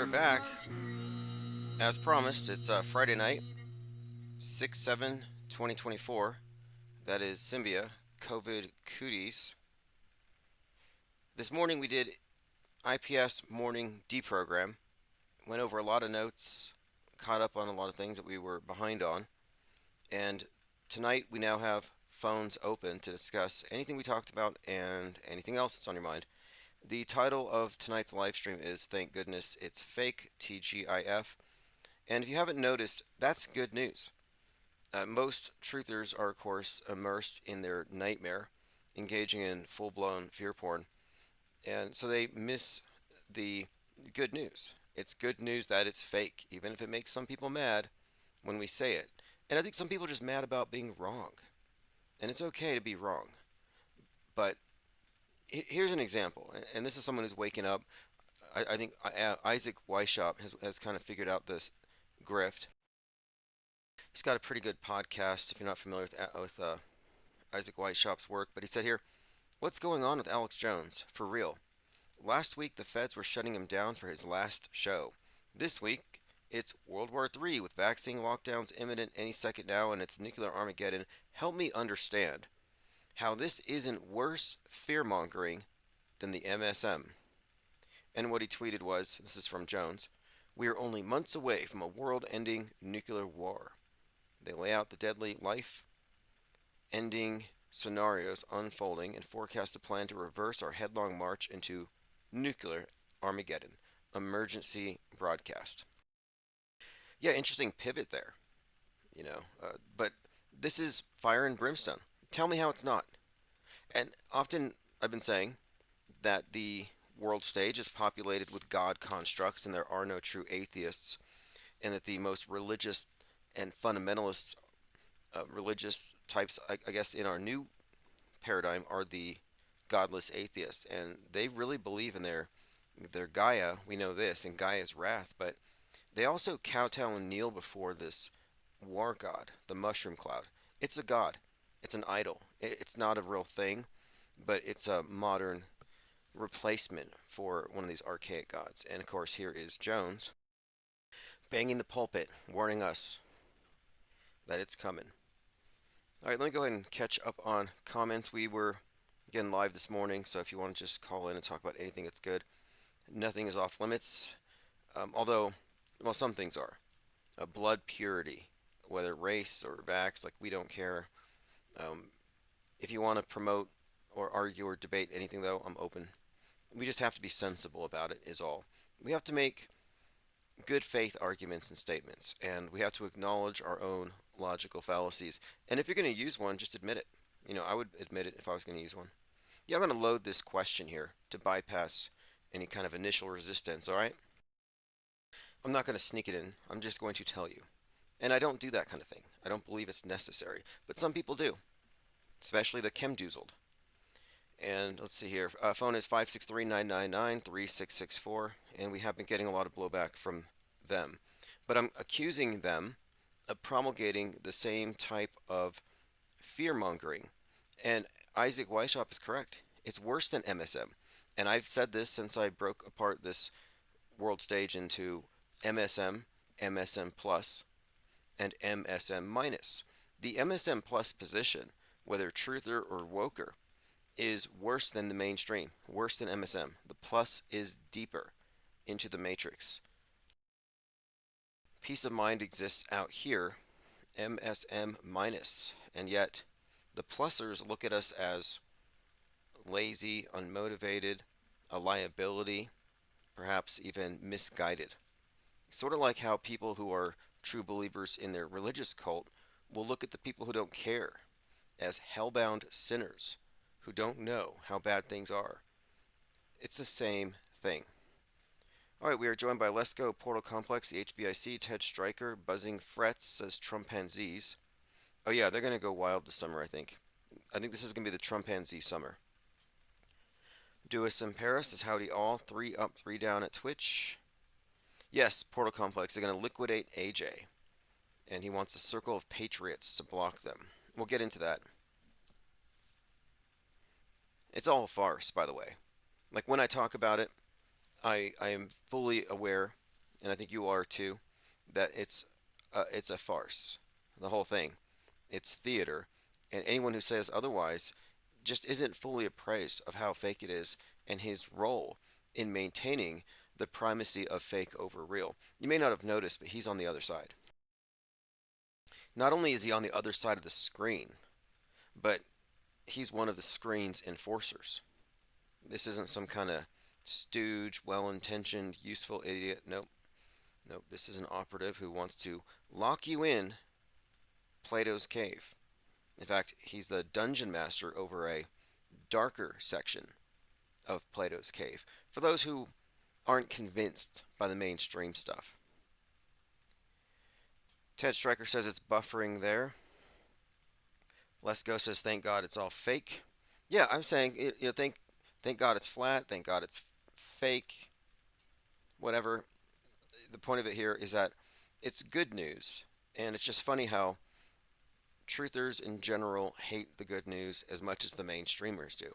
are back. As promised, it's Friday night, 6/7/2024. That is Symbia, COVID Cooties. This morning we did IPS morning deprogram. Went over a lot of notes, caught up on a lot of things that we were behind on. And tonight we now have phones open to discuss anything we talked about and anything else that's on your mind. The title of tonight's live stream is Thank Goodness It's Fake, TGIF. And if you haven't noticed, that's good news. Most truthers are, of course, immersed in their nightmare, engaging in full blown fear porn, and so they miss the good news. It's good news that it's fake, even if it makes some people mad when we say it. And I think some people are just mad about being wrong, and it's okay to be wrong. But here's an example, and this is someone who's waking up. I think Isaac Weishaupt has kind of figured out this grift. He's got a pretty good podcast if you're not familiar with Isaac Weishaupt's work. But he said here, what's going on with Alex Jones? For real. Last week, the feds were shutting him down for his last show. This week, it's World War III with vaccine lockdowns imminent any second now and it's nuclear Armageddon. Help me understand how this isn't worse fear mongering than the MSM. And what he tweeted was, this is from Jones, we are only months away from a world ending nuclear war. They lay out the deadly life ending scenarios unfolding and forecast a plan to reverse our headlong march into nuclear Armageddon. Emergency broadcast. Yeah, interesting pivot there, but this is fire and brimstone. Tell me how it's not. And often I've been saying that the world stage is populated with God constructs and there are no true atheists, and that the most religious and fundamentalist religious types, I guess, in our new paradigm are the godless atheists, and they really believe in their Gaia. We know this, and Gaia's wrath, but they also kowtow and kneel before this war god, the mushroom cloud. It's a god. It's an idol. It's not a real thing, but it's a modern replacement for one of these archaic gods. And of course, here is Jones banging the pulpit, warning us that it's coming. All right, let me go ahead and catch up on comments. We were again live this morning, so if you want to just call in and talk about anything, it's good. Nothing is off limits, although, well, some things are. Blood purity, whether race or vax, like we don't care. Um, if you want to promote or argue or debate anything, though, I'm open. We just have to be sensible about it, is all. We have to make good faith arguments and statements, and we have to acknowledge our own logical fallacies. And if you're going to use one, just admit it. I would admit it if I was going to use one. Yeah, I'm going to load this question here to bypass any kind of initial resistance, all right? I'm not going to sneak it in. I'm just going to tell you. And I don't do that kind of thing. I don't believe it's necessary. But some people do, especially the chemdoozled. And let's see here. Phone is 563-999-3664, and we have been getting a lot of blowback from them. But I'm accusing them of promulgating the same type of fear mongering. And Isaac Weishaupt is correct. It's worse than MSM. And I've said this since I broke apart this world stage into MSM, MSM plus, and MSM minus. The MSM plus position, whether truther or woker, is worse than the mainstream, worse than MSM. The plus is deeper into the matrix. Peace of mind exists out here, MSM minus, and yet the plussers look at us as lazy, unmotivated, a liability, perhaps even misguided. Sort of like how people who are true believers in their religious cult will look at the people who don't care as hellbound sinners who don't know how bad things are. It's the same thing. All right, we are joined by Let's Go Portal Complex, the HBIC, Ted Stryker, Buzzing Frets, says Trumpanzees. Oh yeah, they're going to go wild this summer, I think. I think this is going to be the Trumpanzee summer. Duis in Paris says howdy all, 3 up, 3 down at Twitch. Yes, Portal Complex, they're going to liquidate AJ. And he wants a circle of patriots to block them. We'll get into that. It's all a farce, by the way. Like when I talk about it, I am fully aware and I think you are too, that it's a farce. The whole thing. It's theater, and anyone who says otherwise just isn't fully appraised of how fake it is and his role in maintaining the primacy of fake over real. You may not have noticed, but he's on the other side. Not only is he on the other side of the screen, but he's one of the screen's enforcers. This isn't some kind of stooge, well intentioned, useful idiot. Nope. Nope. This is an operative who wants to lock you in Plato's cave. In fact, he's the dungeon master over a darker section of Plato's cave for those who aren't convinced by the mainstream stuff. Ted Stryker says it's buffering there. Lesko says, "Thank God it's all fake." Yeah, I'm saying, thank God it's flat. Thank God it's fake. Whatever. The point of it here is that it's good news, and it's just funny how truthers in general hate the good news as much as the mainstreamers do,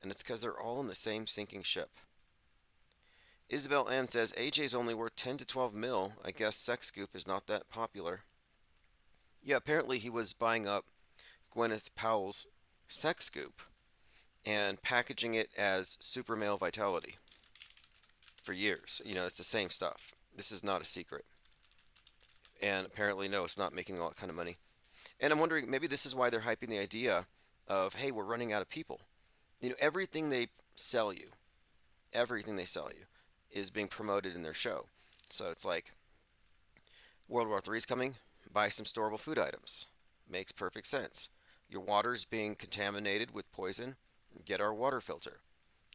and it's because they're all in the same sinking ship. Isabel Ann says AJ's only worth 10 to 12 mil. I guess Sex Scoop is not that popular. Yeah, apparently he was buying up Gwyneth Powell's Sex Scoop and packaging it as super male vitality for years. It's the same stuff. This is not a secret. And apparently, no, it's not making all that kind of money. And I'm wondering, maybe this is why they're hyping the idea of, hey, we're running out of people. Everything they sell you, everything they sell you is being promoted in their show. So it's like, World War III is coming, buy some storable food items. Makes perfect sense. Your water's being contaminated with poison, get our water filter.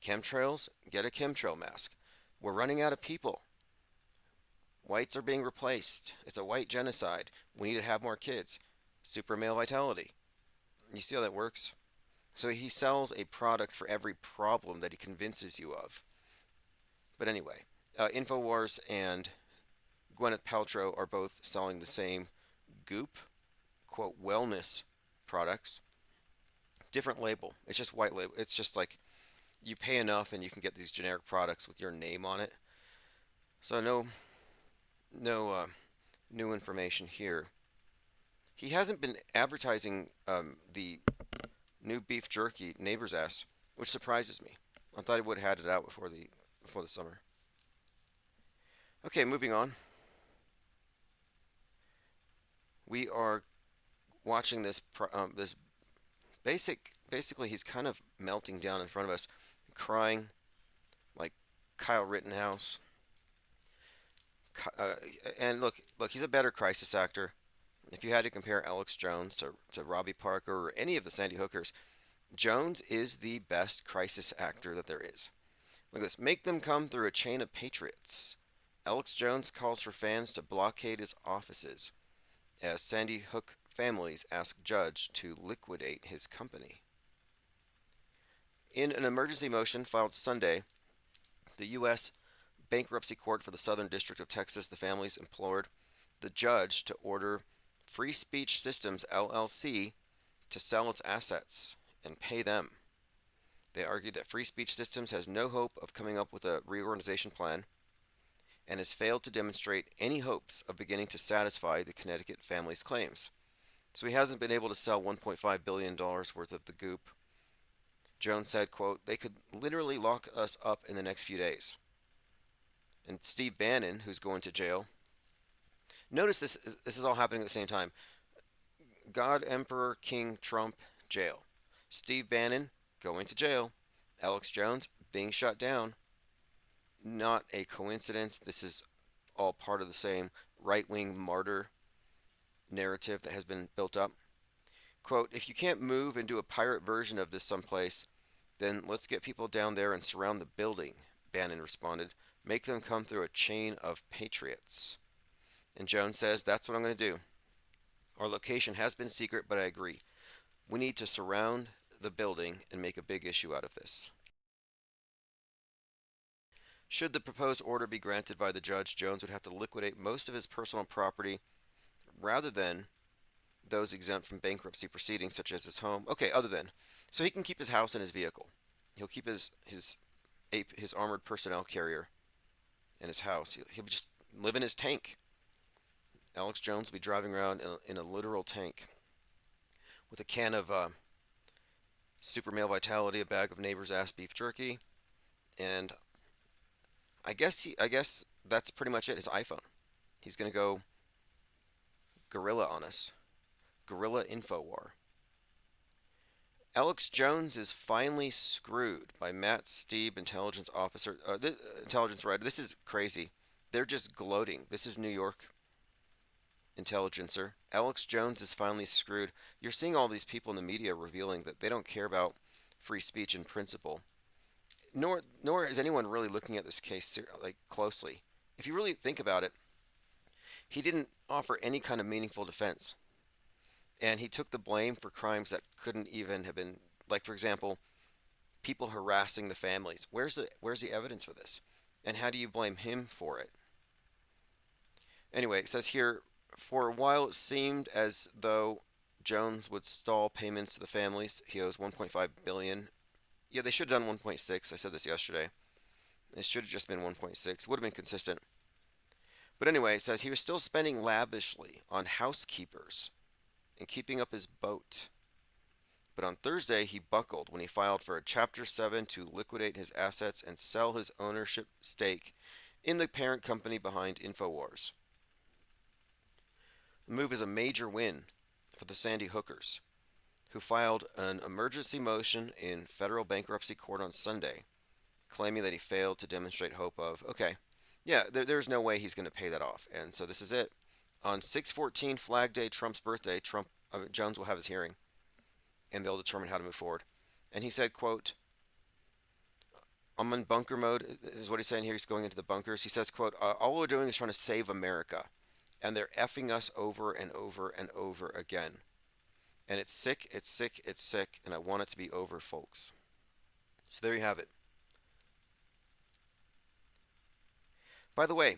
Chemtrails, get a chemtrail mask. We're running out of people. Whites are being replaced. It's a white genocide. We need to have more kids. Super male vitality. You see how that works? So he sells a product for every problem that he convinces you of. But anyway, InfoWars and Gwyneth Paltrow are both selling the same Goop, quote, wellness products. Different label. It's just white label. It's just like you pay enough and you can get these generic products with your name on it. So no new information here. He hasn't been advertising the new beef jerky Neighbor's Ass, which surprises me. I thought he would have had it out before the summer. Okay, moving on. We are watching this basically he's kind of melting down in front of us, crying like Kyle Rittenhouse. Uh, and look, he's a better crisis actor. If you had to compare Alex Jones to Robbie Parker or any of the Sandy Hookers, Jones is the best crisis actor that there is. Look at this. Make them come through a chain of patriots. Alex Jones calls for fans to blockade his offices as Sandy Hook families ask judge to liquidate his company. In an emergency motion filed Sunday, the U.S. Bankruptcy Court for the Southern District of Texas, the families implored the judge to order Free Speech Systems LLC to sell its assets and pay them. They argued that Free Speech Systems has no hope of coming up with a reorganization plan and has failed to demonstrate any hopes of beginning to satisfy the Connecticut family's claims. So he hasn't been able to sell $1.5 billion worth of the goop. Jones said, quote, "They could literally lock us up in the next few days." And Steve Bannon, who's going to jail. Notice this is all happening at the same time. God, Emperor, King, Trump, jail. Steve Bannon going to jail. Alex Jones being shut down. Not a coincidence. This is all part of the same right-wing martyr narrative that has been built up. Quote, "If you can't move and do a pirate version of this someplace, then let's get people down there and surround the building," Bannon responded. "Make them come through a chain of patriots." And Jones says, "That's what I'm going to do. Our location has been secret, but I agree. We need to surround the building and make a big issue out of this." Should the proposed order be granted by the judge, Jones would have to liquidate most of his personal property rather than those exempt from bankruptcy proceedings, such as his home. Okay, other than. So he can keep his house and his vehicle. He'll keep his armored personnel carrier in his house. He'll just live in his tank. Alex Jones will be driving around in a literal tank with a can of Super Male Vitality, a bag of Neighbor's Ass beef jerky, and I guess that's pretty much it. His iPhone. He's gonna go guerrilla on us. Guerrilla Infowar. Alex Jones is finally screwed by Matt Steeb, intelligence officer, intelligence writer. This is crazy. They're just gloating. This is New York intelligencer. Alex Jones is finally screwed. You're seeing all these people in the media revealing that they don't care about free speech in principle. Nor is anyone really looking at this case like closely. If you really think about it, he didn't offer any kind of meaningful defense, and he took the blame for crimes that couldn't even have been, like for example, people harassing the families. Where's the evidence for this? And how do you blame him for it? Anyway, it says here, for a while it seemed as though Jones would stall payments to the families. He owes 1.5 billion. Yeah, they should have done 1.6. I said this yesterday. It should have just been 1.6. Would have been consistent. But anyway, it says he was still spending lavishly on housekeepers and keeping up his boat. But on Thursday, he buckled when he filed for a Chapter 7 to liquidate his assets and sell his ownership stake in the parent company behind InfoWars. The move is a major win for the Sandy Hookers, who filed an emergency motion in federal bankruptcy court on Sunday, claiming that he failed to demonstrate hope of, okay, yeah, there's no way he's going to pay that off. And so this is it. On 6/14 Flag Day, Trump's birthday, Jones will have his hearing, and they'll determine how to move forward. And he said, quote, I'm in bunker mode. This is what he's saying here. He's going into the bunkers. He says, quote, all we're doing is trying to save America, and they're effing us over and over and over again. And it's sick, it's sick, it's sick, and I want it to be over, folks. So there you have it. By the way,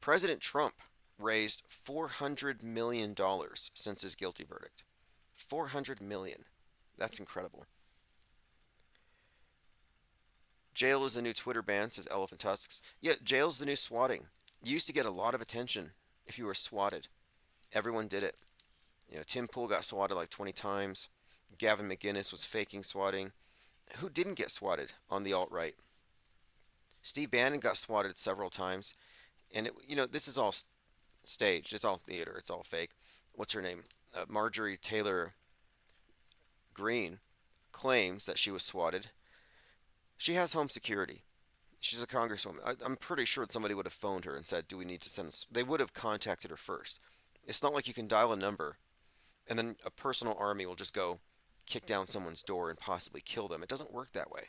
President Trump raised $400 million since his guilty verdict. $400 million. That's incredible. Jail is the new Twitter ban, says Elephant Tusks. Yeah, jail's the new swatting. You used to get a lot of attention if you were swatted. Everyone did it. Tim Pool got swatted like 20 times. Gavin McInnes was faking swatting. Who didn't get swatted on the alt-right? Steve Bannon got swatted several times. And, this is all staged. It's all theater. It's all fake. What's her name? Marjorie Taylor Greene claims that she was swatted. She has home security. She's a congresswoman. I'm pretty sure somebody would have phoned her and said, do we need to send this? They would have contacted her first. It's not like you can dial a number and then a personal army will just go kick down someone's door and possibly kill them. It doesn't work that way.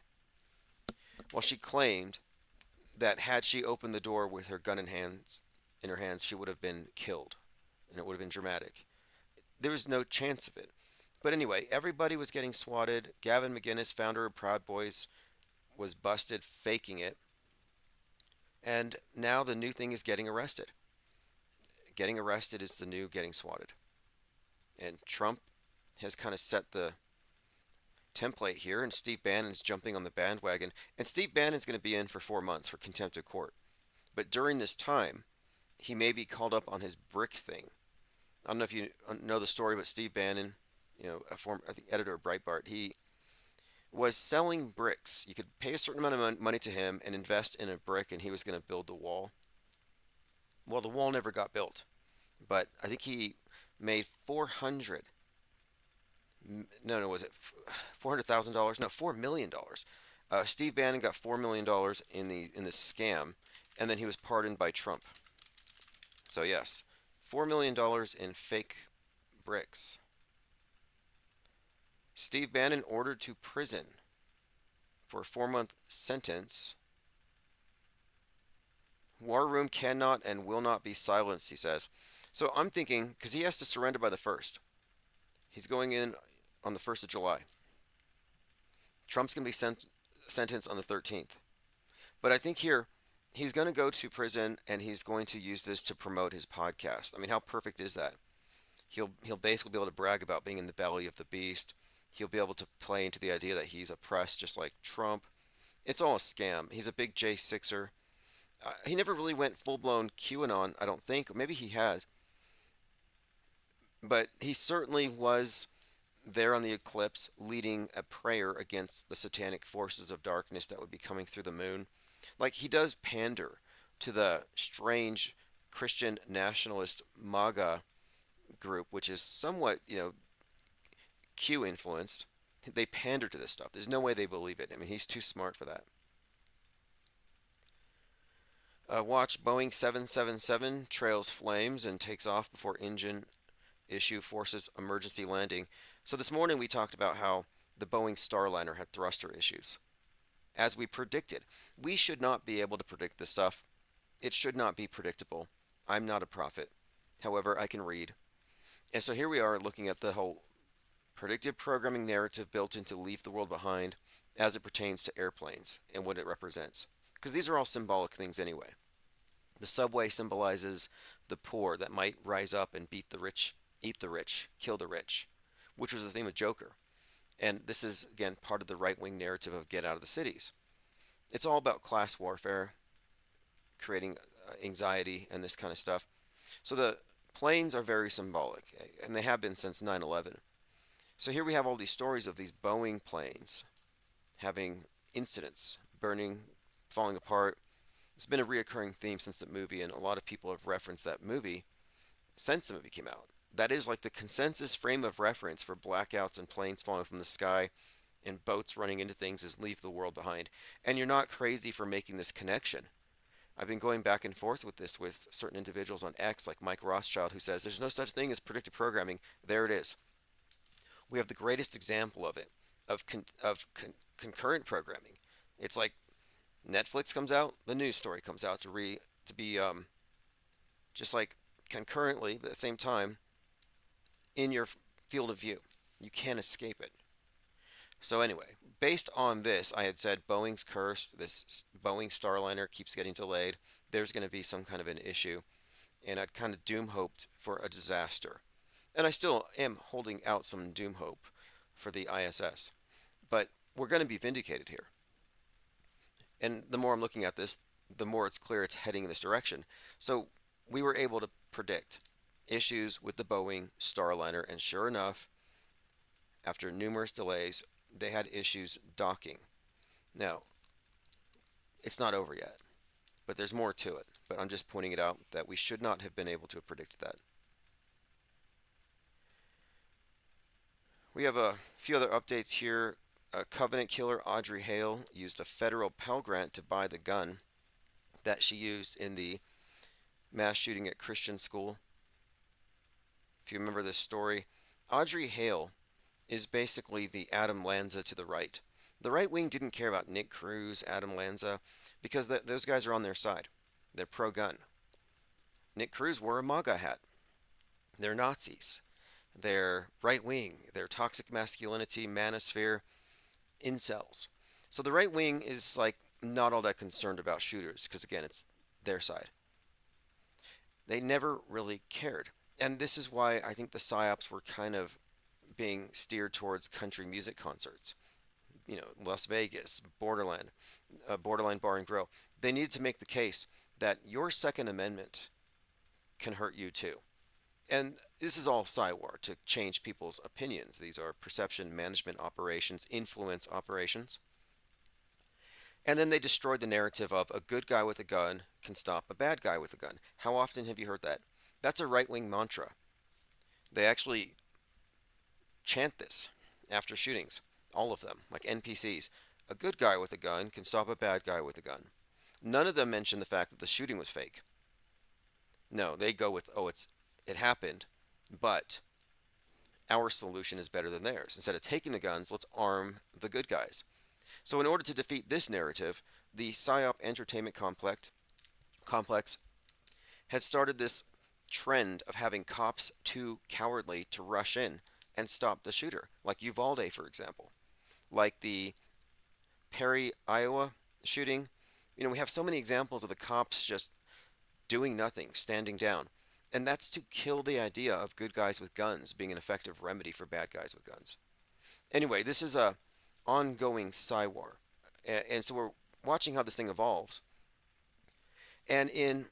Well, she claimed that had she opened the door with her gun in her hands, she would have been killed, and it would have been dramatic. There was no chance of it. But anyway, everybody was getting swatted. Gavin McInnes, founder of Proud Boys, was busted faking it. And now the new thing is getting arrested. Getting arrested is the new getting swatted. And Trump has kind of set the template here, and Steve Bannon's jumping on the bandwagon. And Steve Bannon's going to be in for 4 months for contempt of court. But during this time, he may be called up on his brick thing. I don't know if you know the story, but Steve Bannon, a former, I think, editor of Breitbart, he was selling bricks. You could pay a certain amount of money to him and invest in a brick, and he was going to build the wall. Well, the wall never got built, but I think he made 400. No, was it $400,000? No, $4 million. Steve Bannon got $4 million in this scam, and then he was pardoned by Trump. So yes, $4 million in fake bricks. Steve Bannon ordered to prison for a 4-month sentence. War Room cannot and will not be silenced, he says. So I'm thinking, because he has to surrender by the 1st. He's going in on the 1st of July. Trump's going to be sentenced on the 13th. But I think here, he's going to go to prison and he's going to use this to promote his podcast. I mean, how perfect is that? He'll basically be able to brag about being in the belly of the beast. He'll be able to play into the idea that he's oppressed just like Trump. It's all a scam. He's a big J6er. He never really went full blown QAnon, I don't think. Maybe he had, but he certainly was there on the eclipse leading a prayer against the satanic forces of darkness that would be coming through the moon. Like he does pander to the strange Christian nationalist MAGA group, which is somewhat, Q influenced. They pander to this stuff. There's no way they believe it. I mean, he's too smart for that. Watch Boeing 777 trails flames and takes off before engine issue forces emergency landing. So this morning we talked about how the Boeing Starliner had thruster issues. As we predicted, we should not be able to predict this stuff. It should not be predictable. I'm not a prophet. However, I can read. And so here we are looking at the whole predictive programming narrative built into Leave the World Behind as it pertains to airplanes and what it represents. Because these are all symbolic things anyway. The subway symbolizes the poor that might rise up and beat the rich, eat the rich, kill the rich, which was the theme of Joker. And this is, again, part of the right wing narrative of get out of the cities. It's all about class warfare, creating anxiety, and this kind of stuff. So the planes are very symbolic, and they have been since 9/11. So here we have all these stories of these Boeing planes having incidents, burning, falling apart. It's been a reoccurring theme since the movie, and a lot of people have referenced that movie since the movie came out. That is like the consensus frame of reference for blackouts and planes falling from the sky and boats running into things is Leave the World Behind. And you're not crazy for making this connection. I've been going back and forth with this with certain individuals on X, like Mike Rothschild, who says there's no such thing as predictive programming. There it is. We have the greatest example of it, concurrent programming. It's like Netflix comes out, the news story comes out to be just like concurrently, but at the same time, in your field of view. You can't escape it. So anyway, based on this, I had said Boeing's cursed. This Boeing Starliner keeps getting delayed. There's going to be some kind of an issue, and I'd kind of doom hoped for a disaster. And I still am holding out some doom hope for the ISS, but we're going to be vindicated here. And the more I'm looking at this, the more it's clear it's heading in this direction. So we were able to predict issues with the Boeing Starliner, and sure enough, after numerous delays, they had issues docking. Now, it's not over yet, but there's more to it. But I'm just pointing it out that we should not have been able to predict that. We have a few other updates here. Covenant killer Audrey Hale used a federal Pell Grant to buy the gun that she used in the mass shooting at Christian school. If you remember this story, Audrey Hale is basically the Adam Lanza to the right. The right wing didn't care about Nick Cruz, Adam Lanza, because those guys are on their side. They're pro gun. Nick Cruz wore a MAGA hat. They're Nazis. They're right wing. They're toxic masculinity, manosphere, incels. So the right wing is like not all that concerned about shooters because, again, it's their side. They never really cared. And this is why I think the psyops were kind of being steered towards country music concerts. Las Vegas, Borderline Bar and Grill. They needed to make the case that your Second Amendment can hurt you too. And this is all Psywar to change people's opinions. These are perception management operations, influence operations. And then they destroyed the narrative of a good guy with a gun can stop a bad guy with a gun. How often have you heard that? That's a right wing mantra. They actually chant this after shootings, all of them, like NPCs. A good guy with a gun can stop a bad guy with a gun. None of them mention the fact that the shooting was fake. No, they go with, oh, it happened, but our solution is better than theirs. Instead of taking the guns, let's arm the good guys. So in order to defeat this narrative, the PSYOP Entertainment complex had started this trend of having cops too cowardly to rush in and stop the shooter, like Uvalde, for example, like the Perry, Iowa shooting. We have so many examples of the cops just doing nothing, standing down. And that's to kill the idea of good guys with guns being an effective remedy for bad guys with guns. Anyway, this is a ongoing psy war. And so we're watching how this thing evolves. And in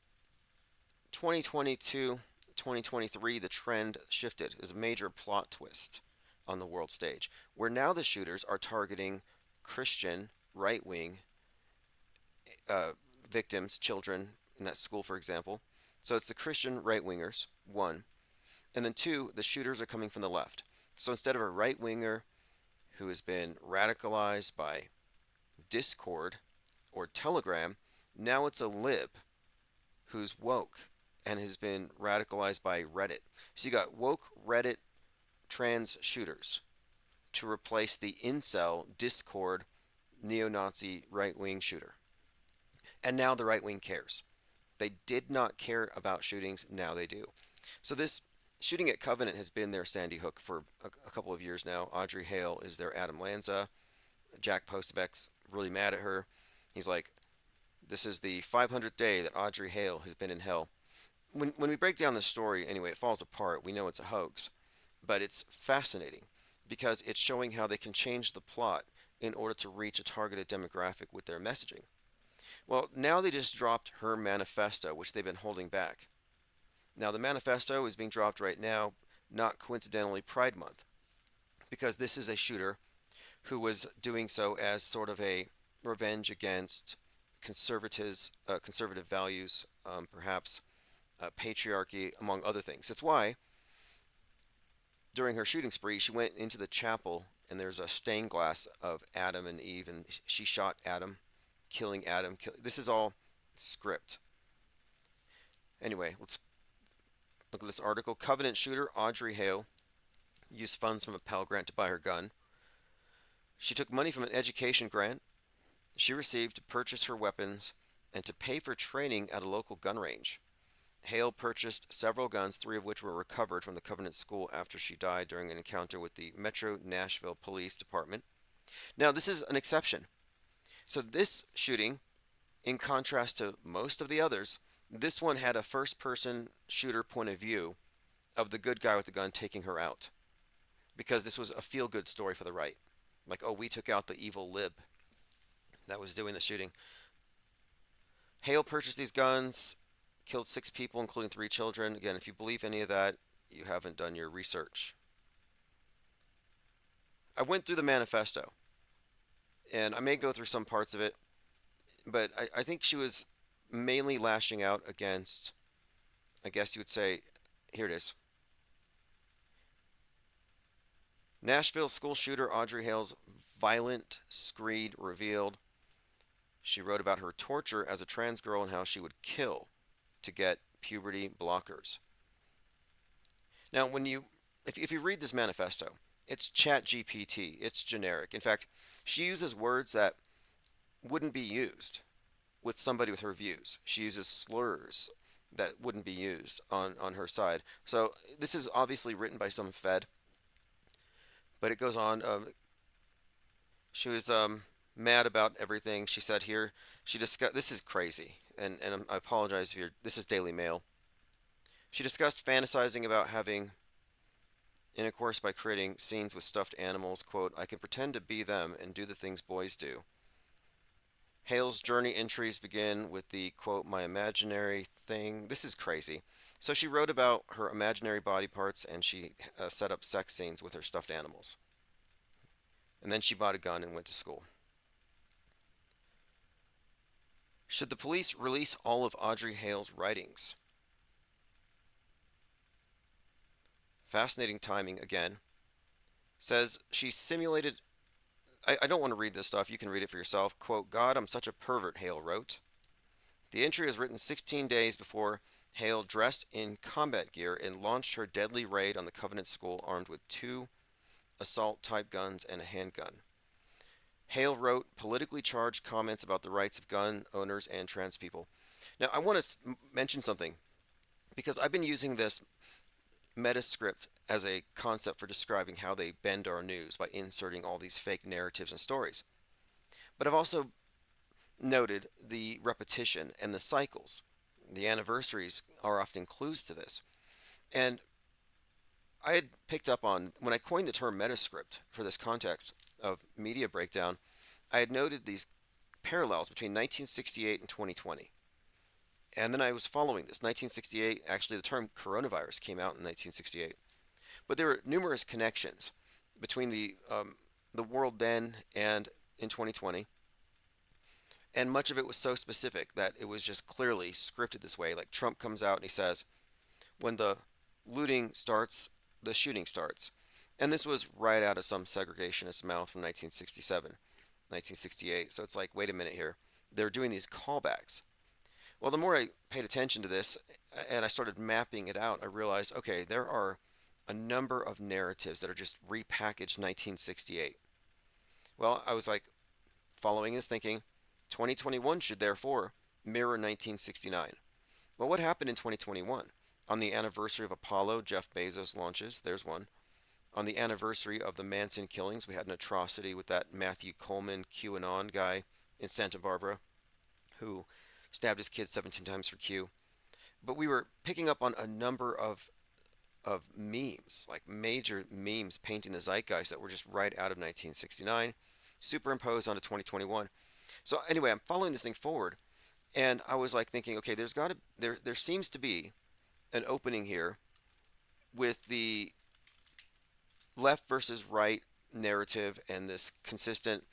2022, 2023, the trend shifted. It was a major plot twist on the world stage, where now the shooters are targeting Christian right wing uh, victims, children in that school, for example. So it's the Christian right wingers, one. And then two, the shooters are coming from the left. So instead of a right winger who has been radicalized by Discord or Telegram, now it's a lib who's woke and has been radicalized by Reddit. So you got woke Reddit trans shooters to replace the incel Discord neo Nazi right wing shooter. And now the right wing cares. They did not care about shootings, now they do. So this shooting at Covenant has been their Sandy Hook for a couple of years now. Audrey Hale is their Adam Lanza. Jack Posobiec's really mad at her. He's like, this is the 500th day that Audrey Hale has been in hell. When we break down the story, anyway, it falls apart. We know it's a hoax. But it's fascinating because it's showing how they can change the plot in order to reach a targeted demographic with their messaging. Well, now they just dropped her manifesto, which they've been holding back. Now, the manifesto is being dropped right now, not coincidentally Pride Month, because this is a shooter who was doing so as sort of a revenge against conservative values, perhaps patriarchy, among other things. That's why during her shooting spree, she went into the chapel and there's a stained glass of Adam and Eve, and she shot Adam, killing Adam. This is all script. Anyway, let's look at this article. Covenant shooter Audrey Hale used funds from a Pell Grant to buy her gun. She took money from an education grant she received to purchase her weapons and to pay for training at a local gun range. Hale purchased several guns, three of which were recovered from the Covenant School after she died during an encounter with the Metro Nashville Police Department. Now, this is an exception. So, this shooting, in contrast to most of the others, this one had a first person shooter point of view of the good guy with the gun taking her out. Because this was a feel good story for the right. Like, oh, we took out the evil lib that was doing the shooting. Hale purchased these guns, killed 6 people, including 3 children. Again, if you believe any of that, you haven't done your research. I went through the manifesto, and I may go through some parts of it, but I think she was mainly lashing out against, I guess you would say, here it is. Nashville school shooter Audrey Hale's violent screed revealed. She wrote about her torture as a trans girl and how she would kill to get puberty blockers. Now, if you read this manifesto, it's Chat GPT, it's generic. In fact, she uses words that wouldn't be used with somebody with her views. She uses slurs that wouldn't be used on her side. So this is obviously written by some Fed, but it goes on. She was mad about everything. She said here, she discussed, this is crazy, and I apologize if you're, this is Daily Mail. She discussed fantasizing about having intercourse by creating scenes with stuffed animals. Quote, I can pretend to be them and do the things boys do. Hale's journey entries begin with the quote, my imaginary thing. This is crazy. So she wrote about her imaginary body parts and she set up sex scenes with her stuffed animals. And then she bought a gun and went to school. Should the police release all of Audrey Hale's writings? Fascinating timing again. Says she simulated. I don't want to read this stuff. You can read it for yourself. Quote, God, I'm such a pervert, Hale wrote. The entry was written 16 days before Hale dressed in combat gear and launched her deadly raid on the Covenant School armed with 2 assault-type guns and a handgun. Hale wrote politically charged comments about the rights of gun owners and trans people. Now, I want to mention something because I've been using this Metascript as a concept for describing how they bend our news by inserting all these fake narratives and stories. But I've also noted the repetition and the cycles. The anniversaries are often clues to this. And I had picked up on, when I coined the term Metascript for this context of media breakdown, I had noted these parallels between 1968 and 2020. And then I was following this. 1968, actually, the term coronavirus came out in 1968. But there were numerous connections between the world then and in 2020. And much of it was so specific that it was just clearly scripted this way. Like Trump comes out and he says, when the looting starts, the shooting starts. And this was right out of some segregationist mouth from 1967, 1968. So it's like, wait a minute here. They're doing these callbacks. Well, the more I paid attention to this and I started mapping it out, I realized, okay, there are a number of narratives that are just repackaged 1968. Well, I was like, following his thinking, 2021 should therefore mirror 1969. Well, what happened in 2021? On the anniversary of Apollo, Jeff Bezos launches. There's one. On the anniversary of the Manson killings, we had an atrocity with that Matthew Coleman QAnon guy in Santa Barbara who stabbed his kid 17 times for Q. But we were picking up on a number of memes, like major memes painting the zeitgeist that were just right out of 1969, superimposed onto 2021. So anyway, I'm following this thing forward, and I was like thinking, okay, there seems to be an opening here with the left versus right narrative and this consistent,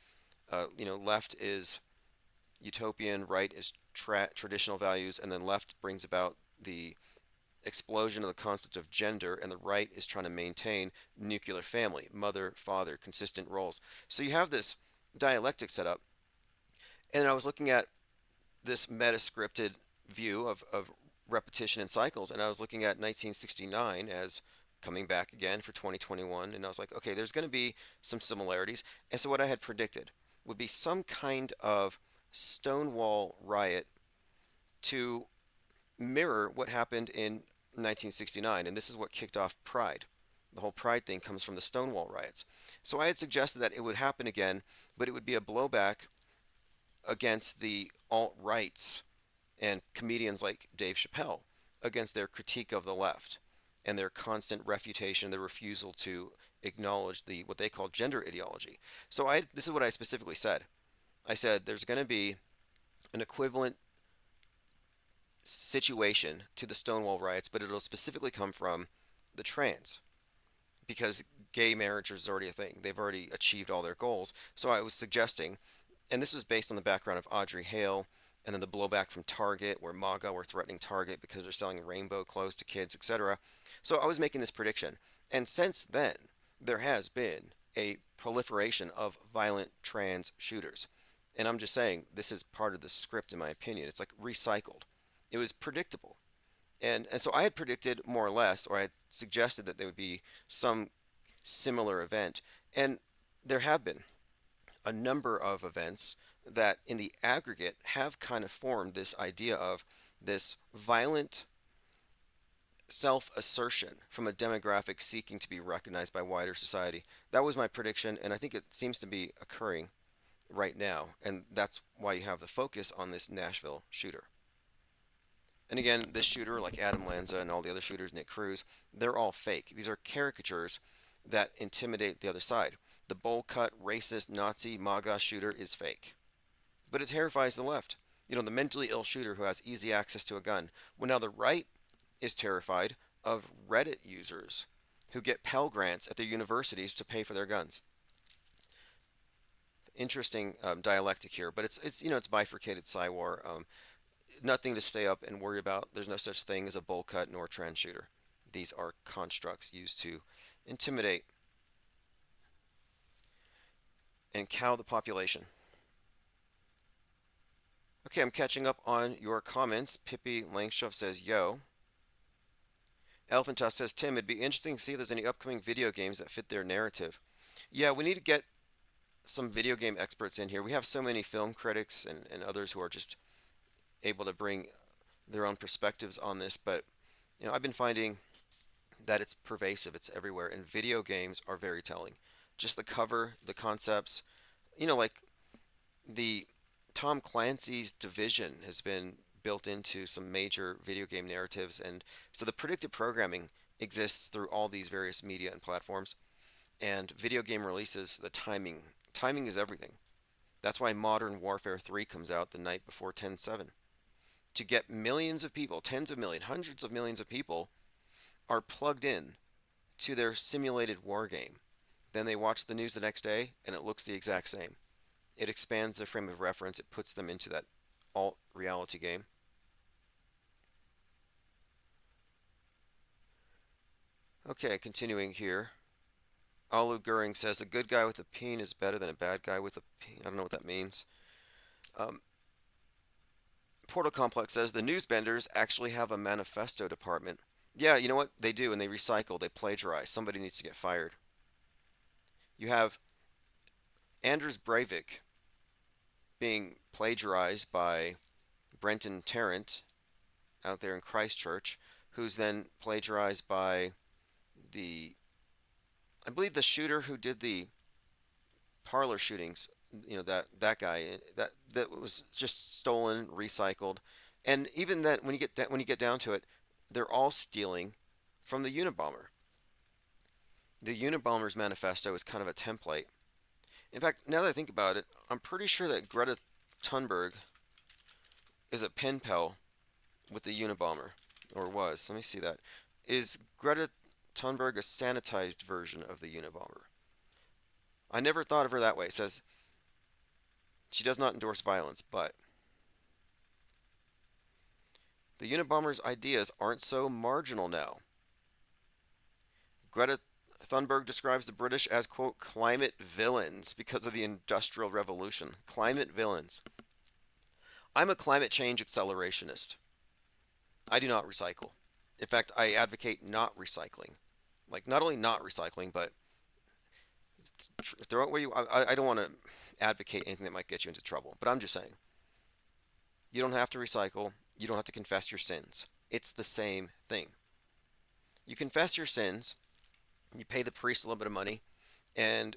left is utopian, right is traditional values, and then left brings about the explosion of the concept of gender, and the right is trying to maintain nuclear family, mother, father, consistent roles. So you have this dialectic set up, and I was looking at this meta scripted view of repetition and cycles, and I was looking at 1969 as coming back again for 2021, and I was like, okay, there's going to be some similarities. And so what I had predicted would be some kind of Stonewall riot to mirror what happened in 1969, and this is what kicked off Pride. The whole Pride thing comes from the Stonewall riots. So I had suggested that it would happen again, but it would be a blowback against the alt rights and comedians like Dave Chappelle against their critique of the left and their constant refutation, their refusal to acknowledge the what they call gender ideology. So this is what I specifically said. I said there's going to be an equivalent situation to the Stonewall riots, but it'll specifically come from the trans because gay marriage is already a thing. They've already achieved all their goals. So I was suggesting, and this was based on the background of Audrey Hale and then the blowback from Target, where MAGA were threatening Target because they're selling rainbow clothes to kids, etc. So I was making this prediction. And since then, there has been a proliferation of violent trans shooters. And I'm just saying, this is part of the script, in my opinion. It's like recycled. It was predictable. And so I had predicted more or less, or I had suggested that there would be some similar event. And there have been a number of events that, in the aggregate, have kind of formed this idea of this violent self assertion from a demographic seeking to be recognized by wider society. That was my prediction, and I think it seems to be occurring right now. And that's why you have the focus on this Nashville shooter. And again, this shooter, like Adam Lanza and all the other shooters, Nick Cruz, they're all fake. These are caricatures that intimidate the other side. The bowl cut, racist, Nazi, MAGA shooter is fake. But it terrifies the left. The mentally ill shooter who has easy access to a gun. Well, now the right is terrified of Reddit users who get Pell Grants at their universities to pay for their guns. Interesting dialectic here, but it's bifurcated Psywar. Nothing to stay up and worry about. There's no such thing as a bowl cut nor trans shooter. These are constructs used to intimidate and cow the population. Okay, I'm catching up on your comments. Pippi Langshoff says, yo. Elephant Tusk says, Tim, it'd be interesting to see if there's any upcoming video games that fit their narrative. Yeah, we need to get some video game experts in here. We have so many film critics and others who are just able to bring their own perspectives on this, but I've been finding that it's pervasive, it's everywhere, and video games are very telling. Just the cover, the concepts, like the Tom Clancy's Division has been built into some major video game narratives, and so the predictive programming exists through all these various media and platforms. And video game releases, the timing is everything. That's why Modern Warfare 3 comes out the night before 10/7. to get millions of people, tens of millions, hundreds of millions of people are plugged in to their simulated war game. Then they watch the news the next day and it looks the exact same. It expands their frame of reference, it puts them into that alt reality game. Okay, continuing here. Alu Goering says a good guy with a peen is better than a bad guy with a peen. I don't know what that means. Um, Portal Complex says the newsbenders actually have a manifesto department. Yeah, you know what? They do, and they recycle, they plagiarize. Somebody needs to get fired. You have Anders Breivik being plagiarized by Brenton Tarrant out there in Christchurch, who's then plagiarized by the, I believe, the shooter who did the parlor shootings. You know, that guy, that was just stolen, recycled, and even that when you get down to it, they're all stealing from the Unabomber. The Unabomber's manifesto is kind of a template. In fact, now that I think about it, I'm pretty sure that Greta Thunberg is a pen pal with the Unabomber, or was. Let me see that. Is Greta Thunberg a sanitized version of the Unabomber? I never thought of her that way. It says she does not endorse violence, but the Unabomber's ideas aren't so marginal now. Greta Thunberg describes the British as, quote, climate villains because of the Industrial Revolution. Climate villains. I'm a climate change accelerationist. I do not recycle. In fact, I advocate not recycling. Like, not only not recycling, but throw it where you. I don't want to advocate anything that might get you into trouble, but I'm just saying. You don't have to recycle. You don't have to confess your sins. It's the same thing. You confess your sins, you pay the priest a little bit of money, and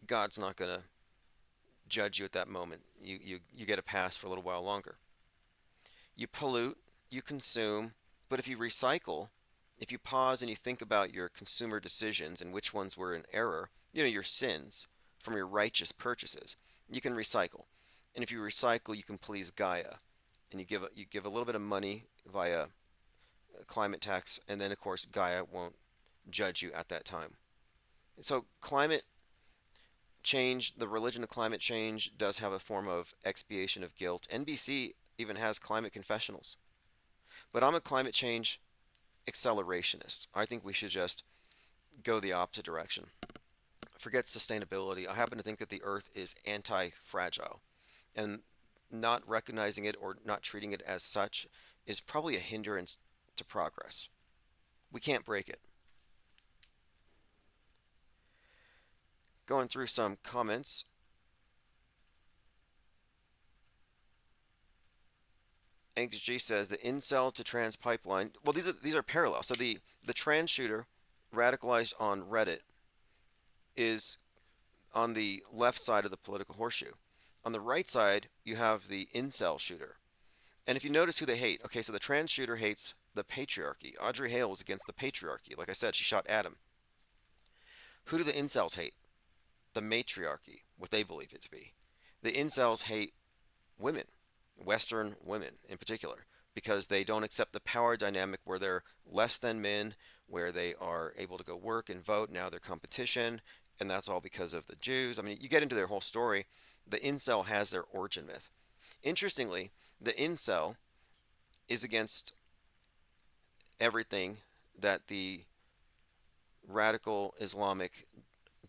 God's not going to judge you at that moment. You get a pass for a little while longer. You pollute, you consume, but if you recycle, if you pause and you think about your consumer decisions and which ones were in error, your sins from your righteous purchases, you can recycle. And if you recycle, you can please Gaia. And you give a little bit of money via climate tax, and then of course Gaia won't judge you at that time. So climate change, the religion of climate change, does have a form of expiation of guilt. NBC even has climate confessionals. But I'm a climate change accelerationist. I think we should just go the opposite direction. Forget sustainability. I happen to think that the earth is anti-fragile. And not recognizing it or not treating it as such is probably a hindrance to progress. We can't break it. Going through some comments. Angus G says the incel to trans pipeline. Well, these are parallel. So the trans shooter radicalized on Reddit is on the left side of the political horseshoe. On the right side, you have the incel shooter. And if you notice who they hate, okay, so the trans shooter hates the patriarchy. Audrey Hale is against the patriarchy. Like I said, she shot Adam. Who do the incels hate? The matriarchy, what they believe it to be. The incels hate women, Western women in particular, because they don't accept the power dynamic where they're less than men, where they are able to go work and vote. Now they're competition, and that's all because of the Jews. I mean, you get into their whole story. The incel has their origin myth. Interestingly, the incel is against everything that the radical Islamic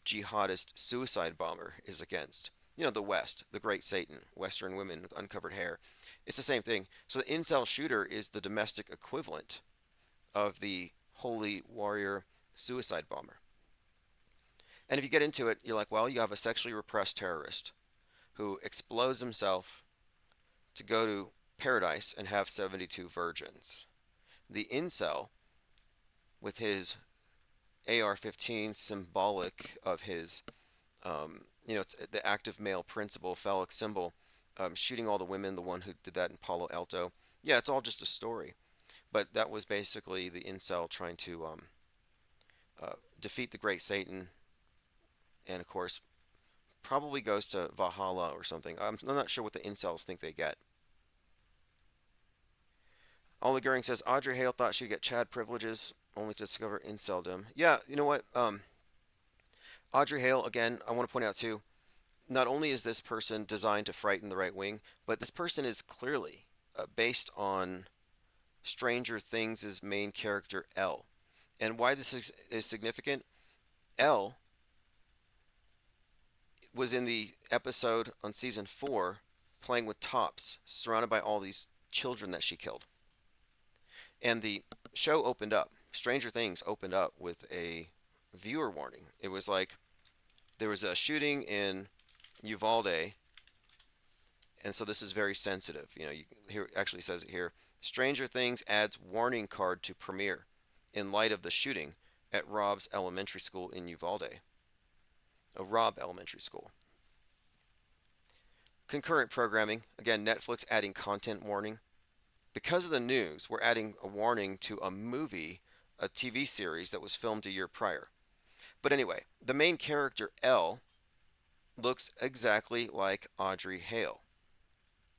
jihadist suicide bomber is against. The West, the great Satan, Western women with uncovered hair. It's the same thing. So the incel shooter is the domestic equivalent of the holy warrior suicide bomber. And if you get into it, you're like, well, you have a sexually repressed terrorist who explodes himself to go to paradise and have 72 virgins. The incel, with his AR-15 symbolic of his, it's the active male principle, phallic symbol, shooting all the women, the one who did that in Palo Alto. Yeah, it's all just a story. But that was basically the incel trying to defeat the great Satan, and of course, probably goes to Valhalla or something. I'm not sure what the incels think they get. Ollie Goering says Audrey Hale thought she'd get Chad privileges, only to discover inceldom. Yeah, you know what? Audrey Hale, again, I want to point out too, not only is this person designed to frighten the right wing, but this person is clearly based on Stranger Things' main character, Elle. And why this is significant, Elle was in the episode on season 4 playing with tops, surrounded by all these children that she killed. And the show opened up, Stranger Things opened up with a viewer warning. It was like there was a shooting in Uvalde, and so this is very sensitive. You know, you here actually says it here. Stranger Things adds warning card to premiere in light of the shooting at Rob's elementary school in Uvalde. A Robb Elementary School. Concurrent programming. Again, Netflix adding content warning. Because of the news, we're adding a warning to a movie, a TV series that was filmed a year prior. But anyway, the main character, Elle, looks exactly like Audrey Hale.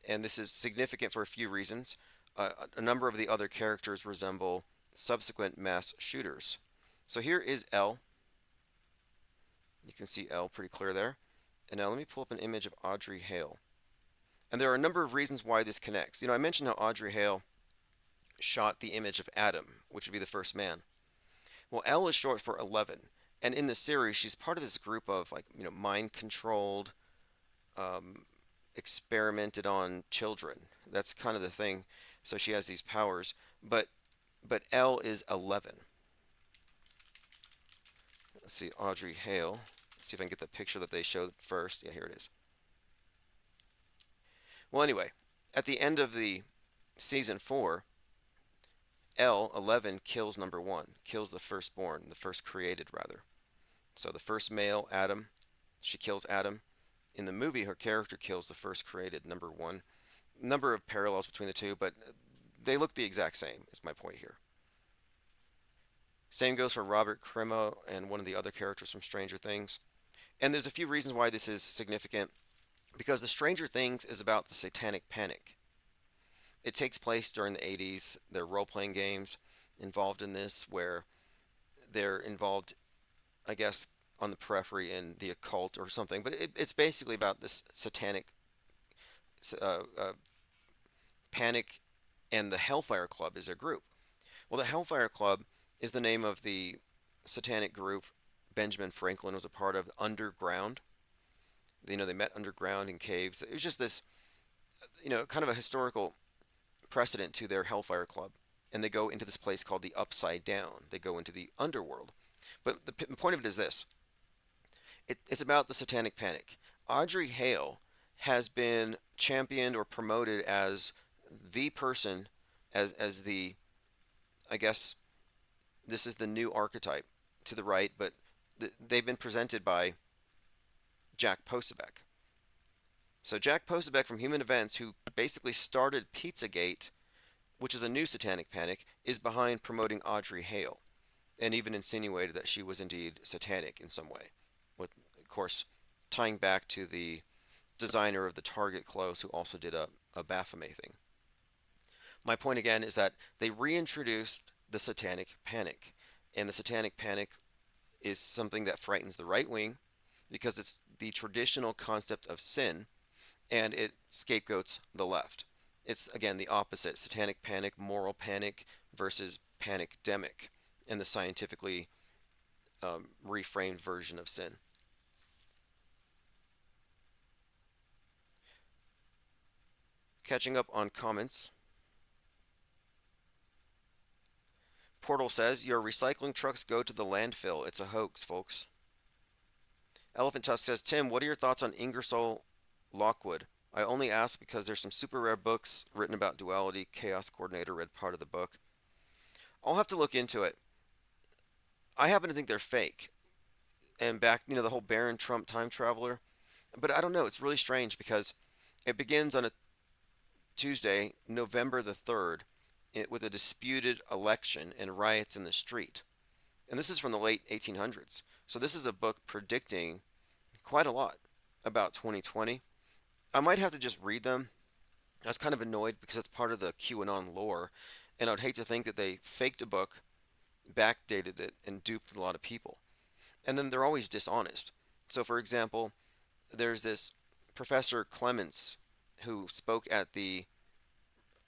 And this is significant for a few reasons. A number of the other characters resemble subsequent mass shooters. So here is Elle. You can see Elle pretty clear there. And now let me pull up an image of Audrey Hale. And there are a number of reasons why this connects. You know, I mentioned how Audrey Hale shot the image of Adam, which would be the first man. Well, Elle is short for 11. And in the series, she's part of this group of, like, you know, mind controlled, um, experimented on children. That's kind of the thing. So she has these powers. But Elle is 11. Let's see, Audrey Hale. Let's see if I can get the picture that they showed first. Yeah, here it is. Well, anyway, at the end of the season 4, Elle 11 kills number 1, kills the firstborn, the first created rather. So the first male, Adam, she kills Adam. In the movie, her character kills the first created number 1. Number of parallels between the two, but they look the exact same, is my point here. Same goes for Robert Crimo and one of the other characters from Stranger Things. And there's a few reasons why this is significant. Because the Stranger Things is about the Satanic Panic. It takes place during the 80s. There are role playing games involved in this where they're involved, I guess, on the periphery in the occult or something. But it's basically about this satanic panic, and the Hellfire Club is their group. Well, the Hellfire Club is the name of the satanic group Benjamin Franklin was a part of, underground. You know, they met underground in caves. It was just this, you know, kind of a historical precedent to their Hellfire Club. And they go into this place called the Upside Down. They go into the underworld. But the point of it is this: it's about the Satanic Panic. Audrey Hale has been championed or promoted as the person, as the, I guess, this is the new archetype to the right, but they've been presented by Jack Posobiec. So Jack Posobiec from Human Events, who basically started Pizzagate, which is a new satanic panic, is behind promoting Audrey Hale, and even insinuated that she was indeed satanic in some way, with, of course, tying back to the designer of the Target clothes who also did a Baphomet thing. My point again is that they reintroduced the satanic panic, and the satanic panic is something that frightens the right wing because it's the traditional concept of sin, and it scapegoats the left. It's again the opposite: satanic panic, moral panic versus panic demic, and the scientifically reframed version of sin. Catching up on comments. Portal says your recycling trucks go to the landfill. It's a hoax, folks. Elephant Tusk says, Tim, what are your thoughts on Ingersoll Lockwood? I only ask because there's some super rare books written about duality. Chaos Coordinator read part of the book. I'll have to look into it. I happen to think they're fake. And back, you know, the whole Baron Trump time traveler. But I don't know. It's really strange because it begins on a Tuesday, November the 3rd, with a disputed election and riots in the street. And this is from the late 1800s. So this is a book predicting quite a lot about 2020. I might have to just read them. I was kind of annoyed because it's part of the QAnon lore. And I'd hate to think that they faked a book, backdated it, and duped a lot of people. And then they're always dishonest. So, for example, there's this Professor Clements who spoke at the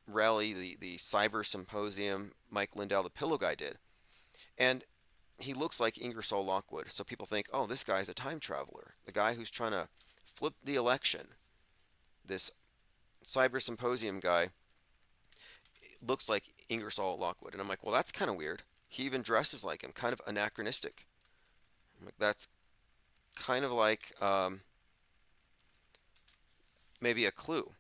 rally, the cyber symposium Mike Lindell, the pillow guy, did. And he looks like Ingersoll Lockwood. So people think, oh, this guy's a time traveler. The guy who's trying to flip the election. This cyber symposium guy looks like Ingersoll Lockwood. And I'm like, well, that's kind of weird. He even dresses like him, kind of anachronistic. I'm like, that's kind of like maybe a clue.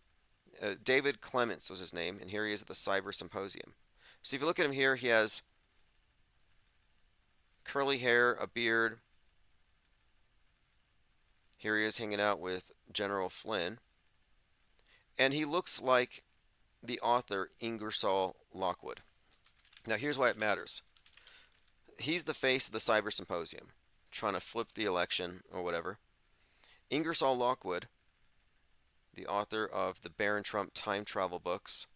David Clements was his name, and here he is at the Cyber Symposium. So if you look at him here, he has curly hair, a beard. Here he is hanging out with General Flynn. And he looks like the author Ingersoll Lockwood. Now, here's why it matters. He's the face of the Cyber Symposium, trying to flip the election or whatever. Ingersoll Lockwood, the author of the Barron Trump time travel books.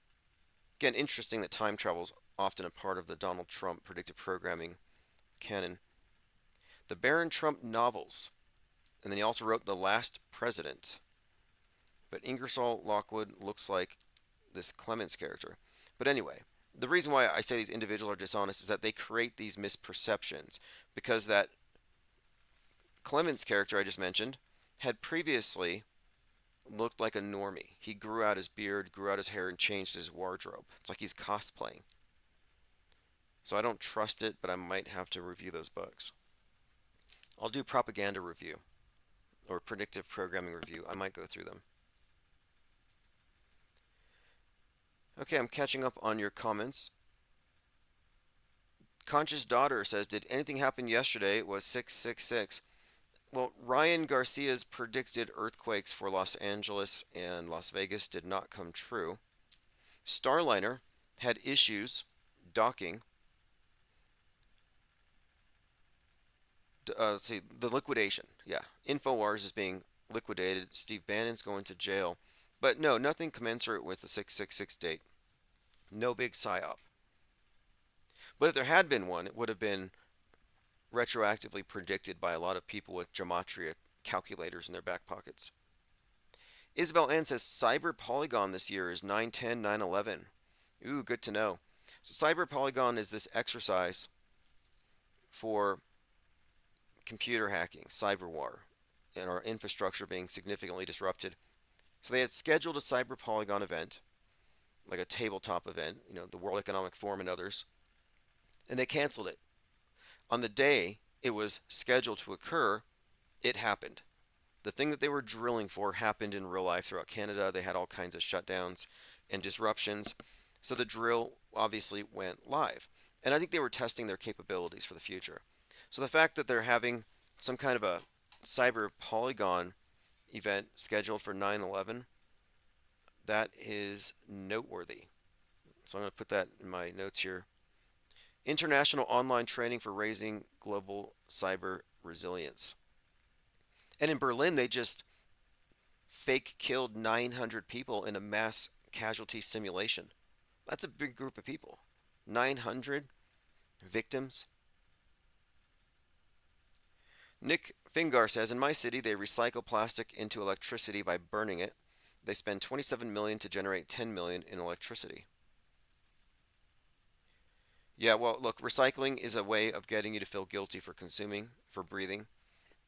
Again, interesting that time travel is often a part of the Donald Trump predictive programming canon. The Barron Trump novels, and then he also wrote The Last President. But Ingersoll Lockwood looks like this Clements character. But anyway, the reason why I say these individuals are dishonest is that they create these misperceptions because that Clements character I just mentioned had previously looked like a normie. He grew out his beard, grew out his hair, and changed his wardrobe. It's like he's cosplaying. So I don't trust it, but I might have to review those books. I'll do propaganda review or predictive programming review. I might go through them. Okay, I'm catching up on your comments. Conscious Daughter says, did anything happen yesterday? It was 666. Well, Ryan Garcia's predicted earthquakes for Los Angeles and Las Vegas did not come true. Starliner had issues docking. Let's see, the liquidation. Yeah, InfoWars is being liquidated. Steve Bannon's going to jail. But no, nothing commensurate with the 666 date. No big psyop. But if there had been one, it would have been retroactively predicted by a lot of people with gematria calculators in their back pockets. Isabel N says Cyber Polygon this year is 9/10, 9/11. Ooh, good to know. So Cyber Polygon is this exercise for computer hacking, cyber war, and our infrastructure being significantly disrupted. So they had scheduled a Cyber Polygon event, like a tabletop event, the World Economic Forum and others, and they canceled it. On the day it was scheduled to occur, it happened. The thing that they were drilling for happened in real life throughout Canada. They had all kinds of shutdowns and disruptions. So the drill obviously went live. And I think they were testing their capabilities for the future. So the fact that they're having some kind of a cyber polygon event scheduled for 9/11, that is noteworthy. So I'm going to put that in my notes here. International online training for raising global cyber resilience. And in Berlin, they just fake killed 900 people in a mass casualty simulation. That's a big group of people. 900 victims. Nick Fingar says, in my city, they recycle plastic into electricity by burning it. They spend 27 million to generate 10 million in electricity. Yeah, well, look, recycling is a way of getting you to feel guilty for consuming, for breathing.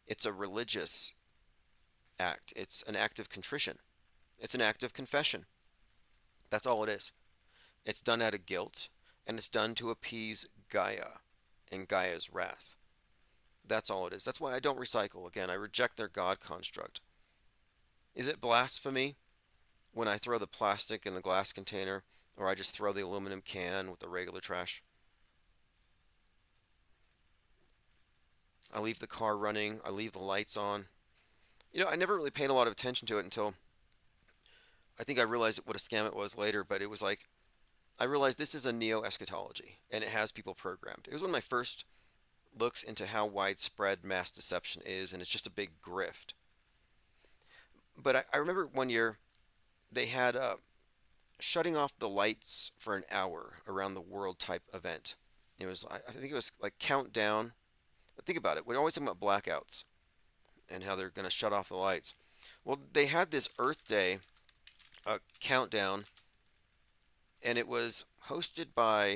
It's a religious act. It's an act of contrition. It's an act of confession. That's all it is. It's done out of guilt, and it's done to appease Gaia and Gaia's wrath. That's all it is. That's why I don't recycle. Again, I reject their God construct. Is it blasphemy when I throw the plastic in the glass container, or I just throw the aluminum can with the regular trash? I leave the car running. I leave the lights on. I never really paid a lot of attention to it until I think I realized what a scam it was later, but it was like, I realized this is a neo eschatology and it has people programmed. It was one of my first looks into how widespread mass deception is, and it's just a big grift. But I remember one year they had shutting off the lights for an hour around the world type event. It was, I think it was like countdown. Think about it. We're always talking about blackouts and how they're going to shut off the lights. Well, they had this Earth Day countdown, and it was hosted by,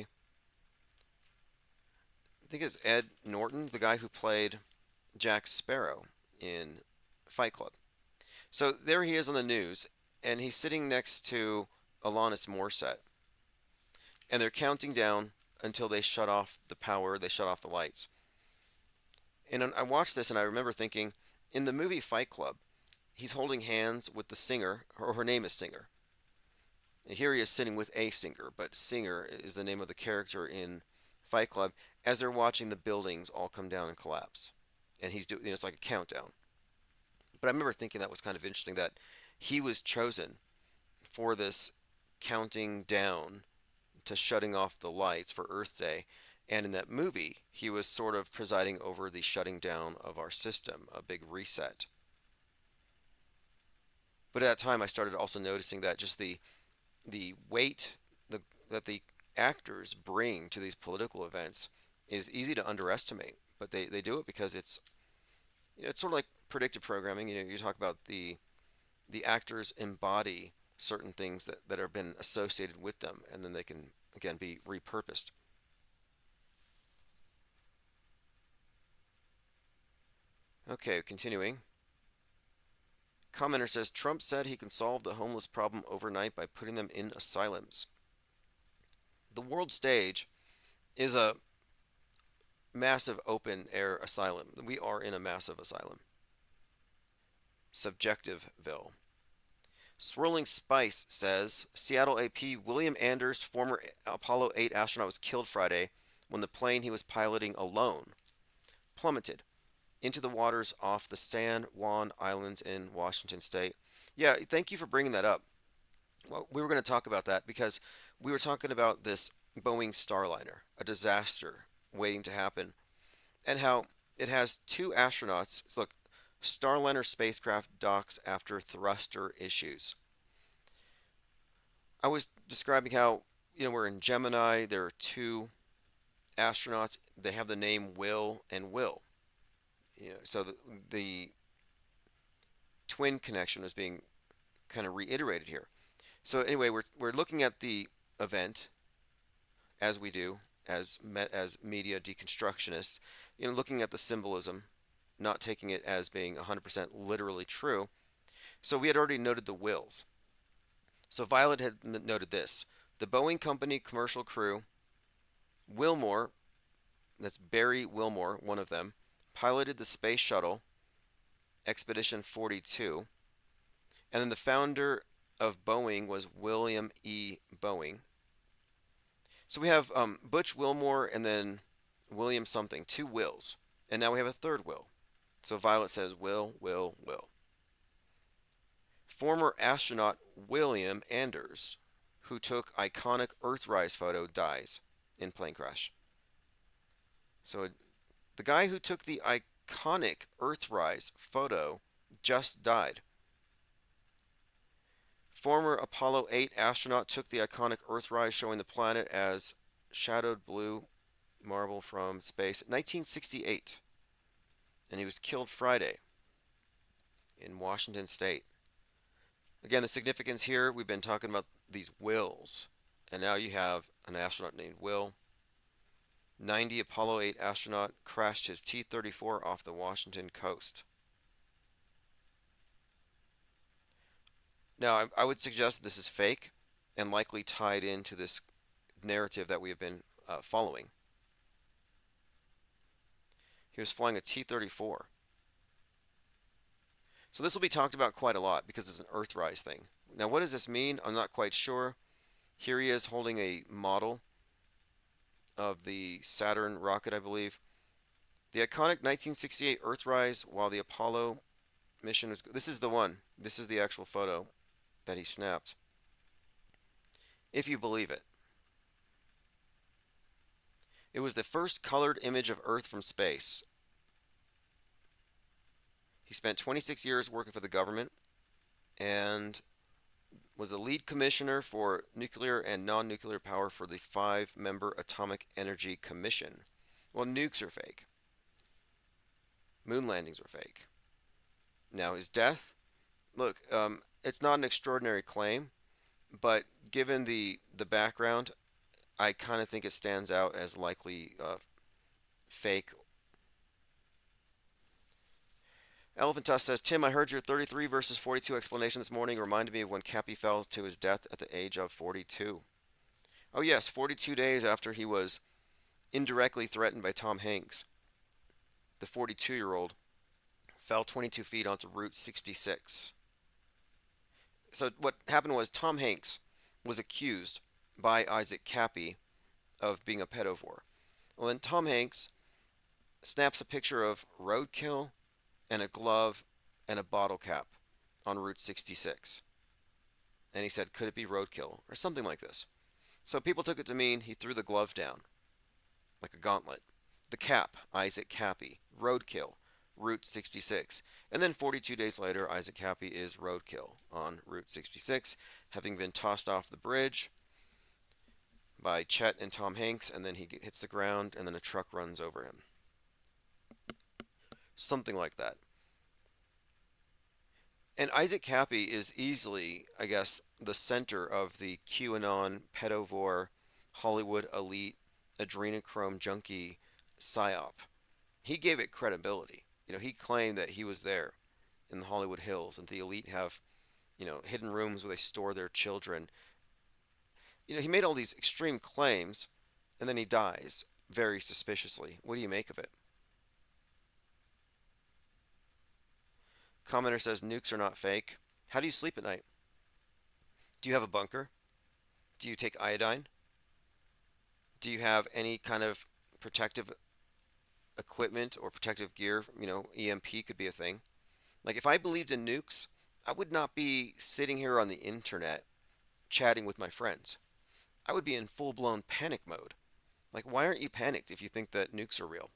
I think it's Ed Norton, the guy who played Jack Sparrow in Fight Club. So there he is on the news, and he's sitting next to Alanis Morissette, and they're counting down until they shut off the power, they shut off the lights. And I watched this, and I remember thinking, in the movie Fight Club, he's holding hands with the singer, or her name is Singer. And here he is sitting with a singer, but Singer is the name of the character in Fight Club as they're watching the buildings all come down and collapse. And he's doing, it's like a countdown. But I remember thinking that was kind of interesting that he was chosen for this counting down to shutting off the lights for Earth Day. And in that movie, he was sort of presiding over the shutting down of our system, a big reset. But at that time, I started also noticing that just the weight that the actors bring to these political events is easy to underestimate. But they do it because it's sort of like predictive programming. You talk about the actors embody certain things that have been associated with them, and then they can again be repurposed. Okay, continuing. Commenter says Trump said he can solve the homeless problem overnight by putting them in asylums. The world stage is a massive open air asylum. We are in a massive asylum. Subjectiveville. Swirling Spice says Seattle AP William Anders, former Apollo 8 astronaut, was killed Friday when the plane he was piloting alone plummeted into the waters off the San Juan Islands in Washington state. Yeah, thank you for bringing that up. Well, we were going to talk about that because we were talking about this Boeing Starliner, a disaster waiting to happen, and how it has two astronauts. So look, Starliner spacecraft docks after thruster issues. I was describing how, we're in Gemini, there are two astronauts, they have the name Will and Will. So the twin connection is being kind of reiterated here. So anyway, we're looking at the event as we do as media deconstructionists, looking at the symbolism, not taking it as being 100% literally true. So we had already noted the wills. So Violet had noted this: the Boeing Company commercial crew, Wilmore, that's Barry Wilmore, one of them, piloted the space shuttle Expedition 42, and then the founder of Boeing was William E. Boeing. So we have Butch Wilmore and then William something, two Wills. And now we have a third Will. So Violet says Will, Will, Will. Former astronaut William Anders, who took iconic Earthrise photo, dies in plane crash. So the guy who took the iconic Earthrise photo just died. Former Apollo 8 astronaut took the iconic Earthrise showing the planet as shadowed blue marble from space 1968. And he was killed Friday in Washington state. Again, the significance here, we've been talking about these wills. And now you have an astronaut named Will. 90 Apollo 8 astronaut crashed his T-34 off the Washington coast. Now, I would suggest this is fake and likely tied into this narrative that we have been following. He was flying a T-34. So this will be talked about quite a lot because it's an Earthrise thing. Now, what does this mean? I'm not quite sure. Here he is holding a model of the Saturn rocket, I believe. The iconic 1968 Earthrise while the Apollo mission was. This is the one. This is the actual photo that he snapped. If you believe it. It was the first colored image of Earth from space. He spent 26 years working for the government, and Was the lead commissioner for nuclear and non-nuclear power for the five-member Atomic Energy Commission. Well, nukes are fake. Moon landings are fake. Now, his death, look, it's not an extraordinary claim, but given the background, I kind of think it stands out as likely fake. Elephant Tusk says, Tim, I heard your 33 versus 42 explanation this morning. It reminded me of when Cappy fell to his death at the age of 42. Oh, yes, 42 days after he was indirectly threatened by Tom Hanks. The 42-year-old fell 22 feet onto Route 66. So what happened was Tom Hanks was accused by Isaac Cappy of being a pedovore. Well, then Tom Hanks snaps a picture of roadkill and a glove and a bottle cap on Route 66. And he said, could it be roadkill or something like this? So people took it to mean he threw the glove down like a gauntlet. The cap, Isaac Cappy, roadkill, Route 66. And then 42 days later, Isaac Cappy is roadkill on Route 66, having been tossed off the bridge by Chet and Tom Hanks, and then he hits the ground, and then a truck runs over him. Something like that. And Isaac Cappy is easily, I guess, the center of the QAnon pedovore Hollywood elite adrenochrome junkie psyop. He gave it credibility. He claimed that he was there in the Hollywood Hills and the elite have, hidden rooms where they store their children. He made all these extreme claims and then he dies very suspiciously. What do you make of it? Commenter says nukes are not fake. How do you sleep at night? Do you have a bunker? Do you take iodine? Do you have any kind of protective equipment or protective gear? EMP could be a thing. Like if I believed in nukes, I would not be sitting here on the internet chatting with my friends. I would be in full-blown panic mode. Like, why aren't you panicked if you think that nukes are real?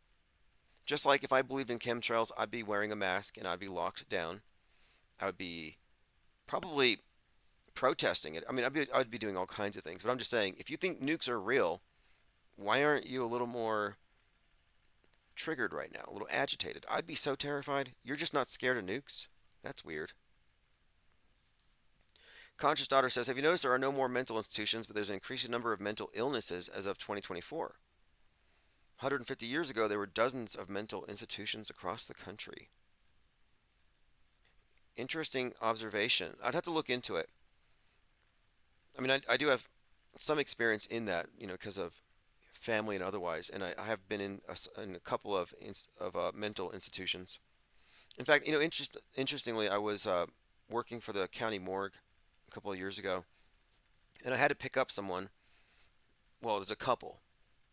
Just like if I believed in chemtrails, I'd be wearing a mask and I'd be locked down. I would be probably protesting it. I mean, I'd be doing all kinds of things. But I'm just saying, if you think nukes are real, why aren't you a little more triggered right now, a little agitated? I'd be so terrified. You're just not scared of nukes? That's weird. Conscious Daughter says, have you noticed there are no more mental institutions, but there's an increasing number of mental illnesses as of 2024? 150 years ago, there were dozens of mental institutions across the country. Interesting observation. I'd have to look into it. I mean, I do have some experience in that, because of family and otherwise, and I have been in a couple of mental institutions. In fact, interestingly, I was working for the county morgue a couple of years ago, and I had to pick up someone. Well, there's a couple,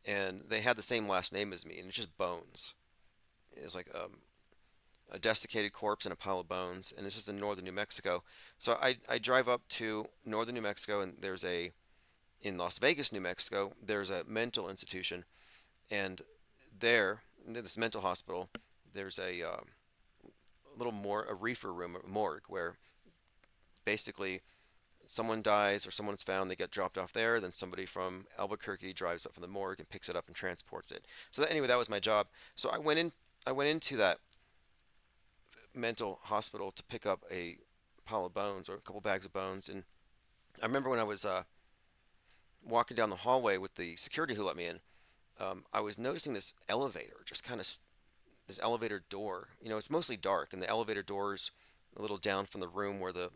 and they had the same last name as me, and it's just Bones. It's like a desiccated corpse and a pile of bones, and this is in northern New Mexico. So I drive up to northern New Mexico, and in Las Vegas, New Mexico, there's a mental institution, and there, in this mental hospital, there's a little more a reefer room, a morgue, where basically someone dies or someone's found, they get dropped off there, then somebody from Albuquerque drives up from the morgue and picks it up and transports it. So anyway, that was my job. So I went into that mental hospital to pick up a pile of bones or a couple bags of bones, and I remember when I was walking down the hallway with the security who let me in, I was noticing this elevator, just kind of this elevator door. It's mostly dark, and the elevator door's a little down from the room where the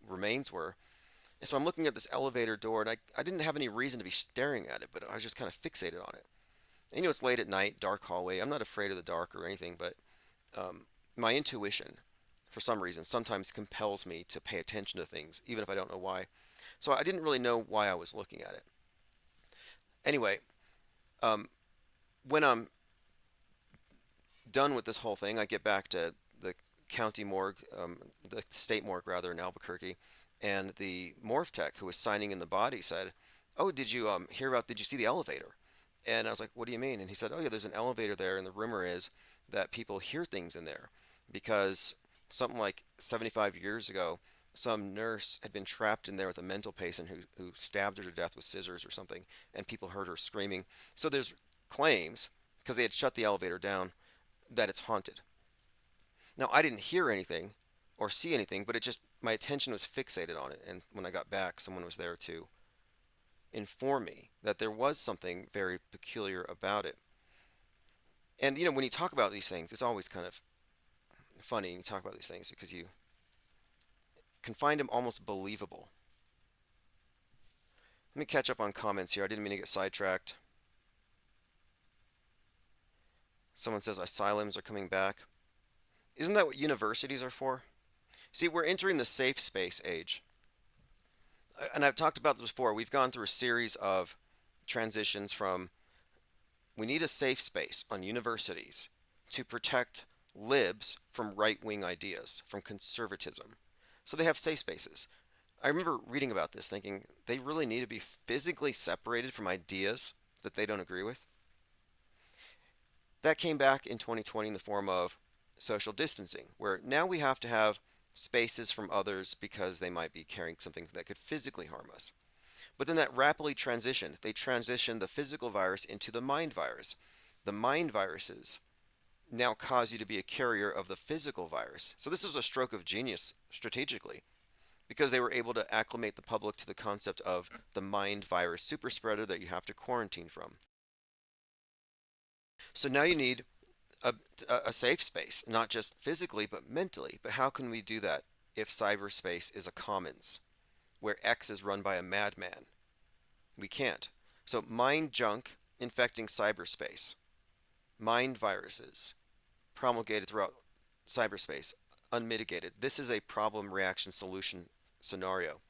remains were. And so I'm looking at this elevator door, and I didn't have any reason to be staring at it, but I was just kind of fixated on it. And it's late at night, dark hallway. I'm not afraid of the dark or anything, but my intuition, for some reason, sometimes compels me to pay attention to things, even if I don't know why. So I didn't really know why I was looking at it. Anyway, um, when I'm done with this whole thing, I get back to the county morgue, the state morgue rather, in Albuquerque, and the morph tech who was signing in the body said, "Oh, did you did you see the elevator?" And I was like, "What do you mean?" And he said, "Oh yeah, there's an elevator there, and the rumor is that people hear things in there because something like 75 years ago, some nurse had been trapped in there with a mental patient who stabbed her to death with scissors or something, and people heard her screaming. So there's claims, because they had shut the elevator down, that it's haunted. Now, I didn't hear anything or see anything, but it just, my attention was fixated on it. And when I got back, someone was there to inform me that there was something very peculiar about it. And, when you talk about these things, it's always kind of funny when you talk about these things because you can find them almost believable. Let me catch up on comments here. I didn't mean to get sidetracked. Someone says asylums are coming back. Isn't that what universities are for? See, we're entering the safe space age. And I've talked about this before. We've gone through a series of transitions from we need a safe space on universities to protect libs from right wing ideas, from conservatism. So they have safe spaces. I remember reading about this thinking they really need to be physically separated from ideas that they don't agree with. That came back in 2020 in the form of social distancing, where now we have to have spaces from others because they might be carrying something that could physically harm us. But then that rapidly transitioned. They transitioned the physical virus into the mind virus. The mind viruses now cause you to be a carrier of the physical virus. So this is a stroke of genius strategically because they were able to acclimate the public to the concept of the mind virus super spreader that you have to quarantine from. So now you need a, a safe space, not just physically, but mentally. But how can we do that if cyberspace is a commons where X is run by a madman? We can't. So mind junk infecting cyberspace, mind viruses promulgated throughout cyberspace, unmitigated. This is a problem reaction solution scenario.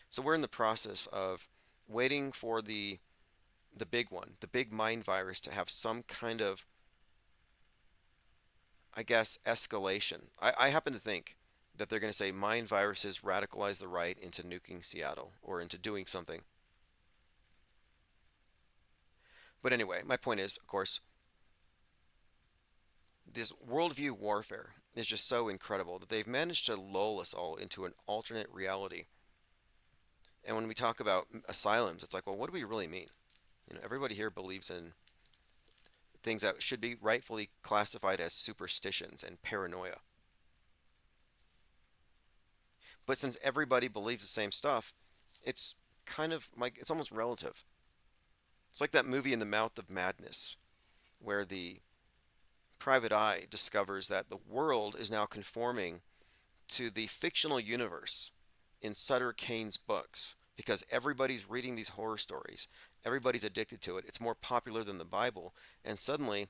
So we're in the process of waiting for the big one, the big mind virus to have some kind of, I guess, escalation. I happen to think that they're going to say mind viruses radicalize the right into nuking Seattle or into doing something. But anyway, my point is, of course, this worldview warfare is just so incredible that they've managed to lull us all into an alternate reality. And when we talk about asylums, it's like, well, what do we really mean? Everybody here believes in things that should be rightfully classified as superstitions and paranoia. But since everybody believes the same stuff, it's kind of like it's almost relative. It's like that movie In the Mouth of Madness, where the private eye discovers that the world is now conforming to the fictional universe in Sutter Kane's books because everybody's reading these horror stories. Everybody's addicted to it. It's more popular than the Bible. And suddenly,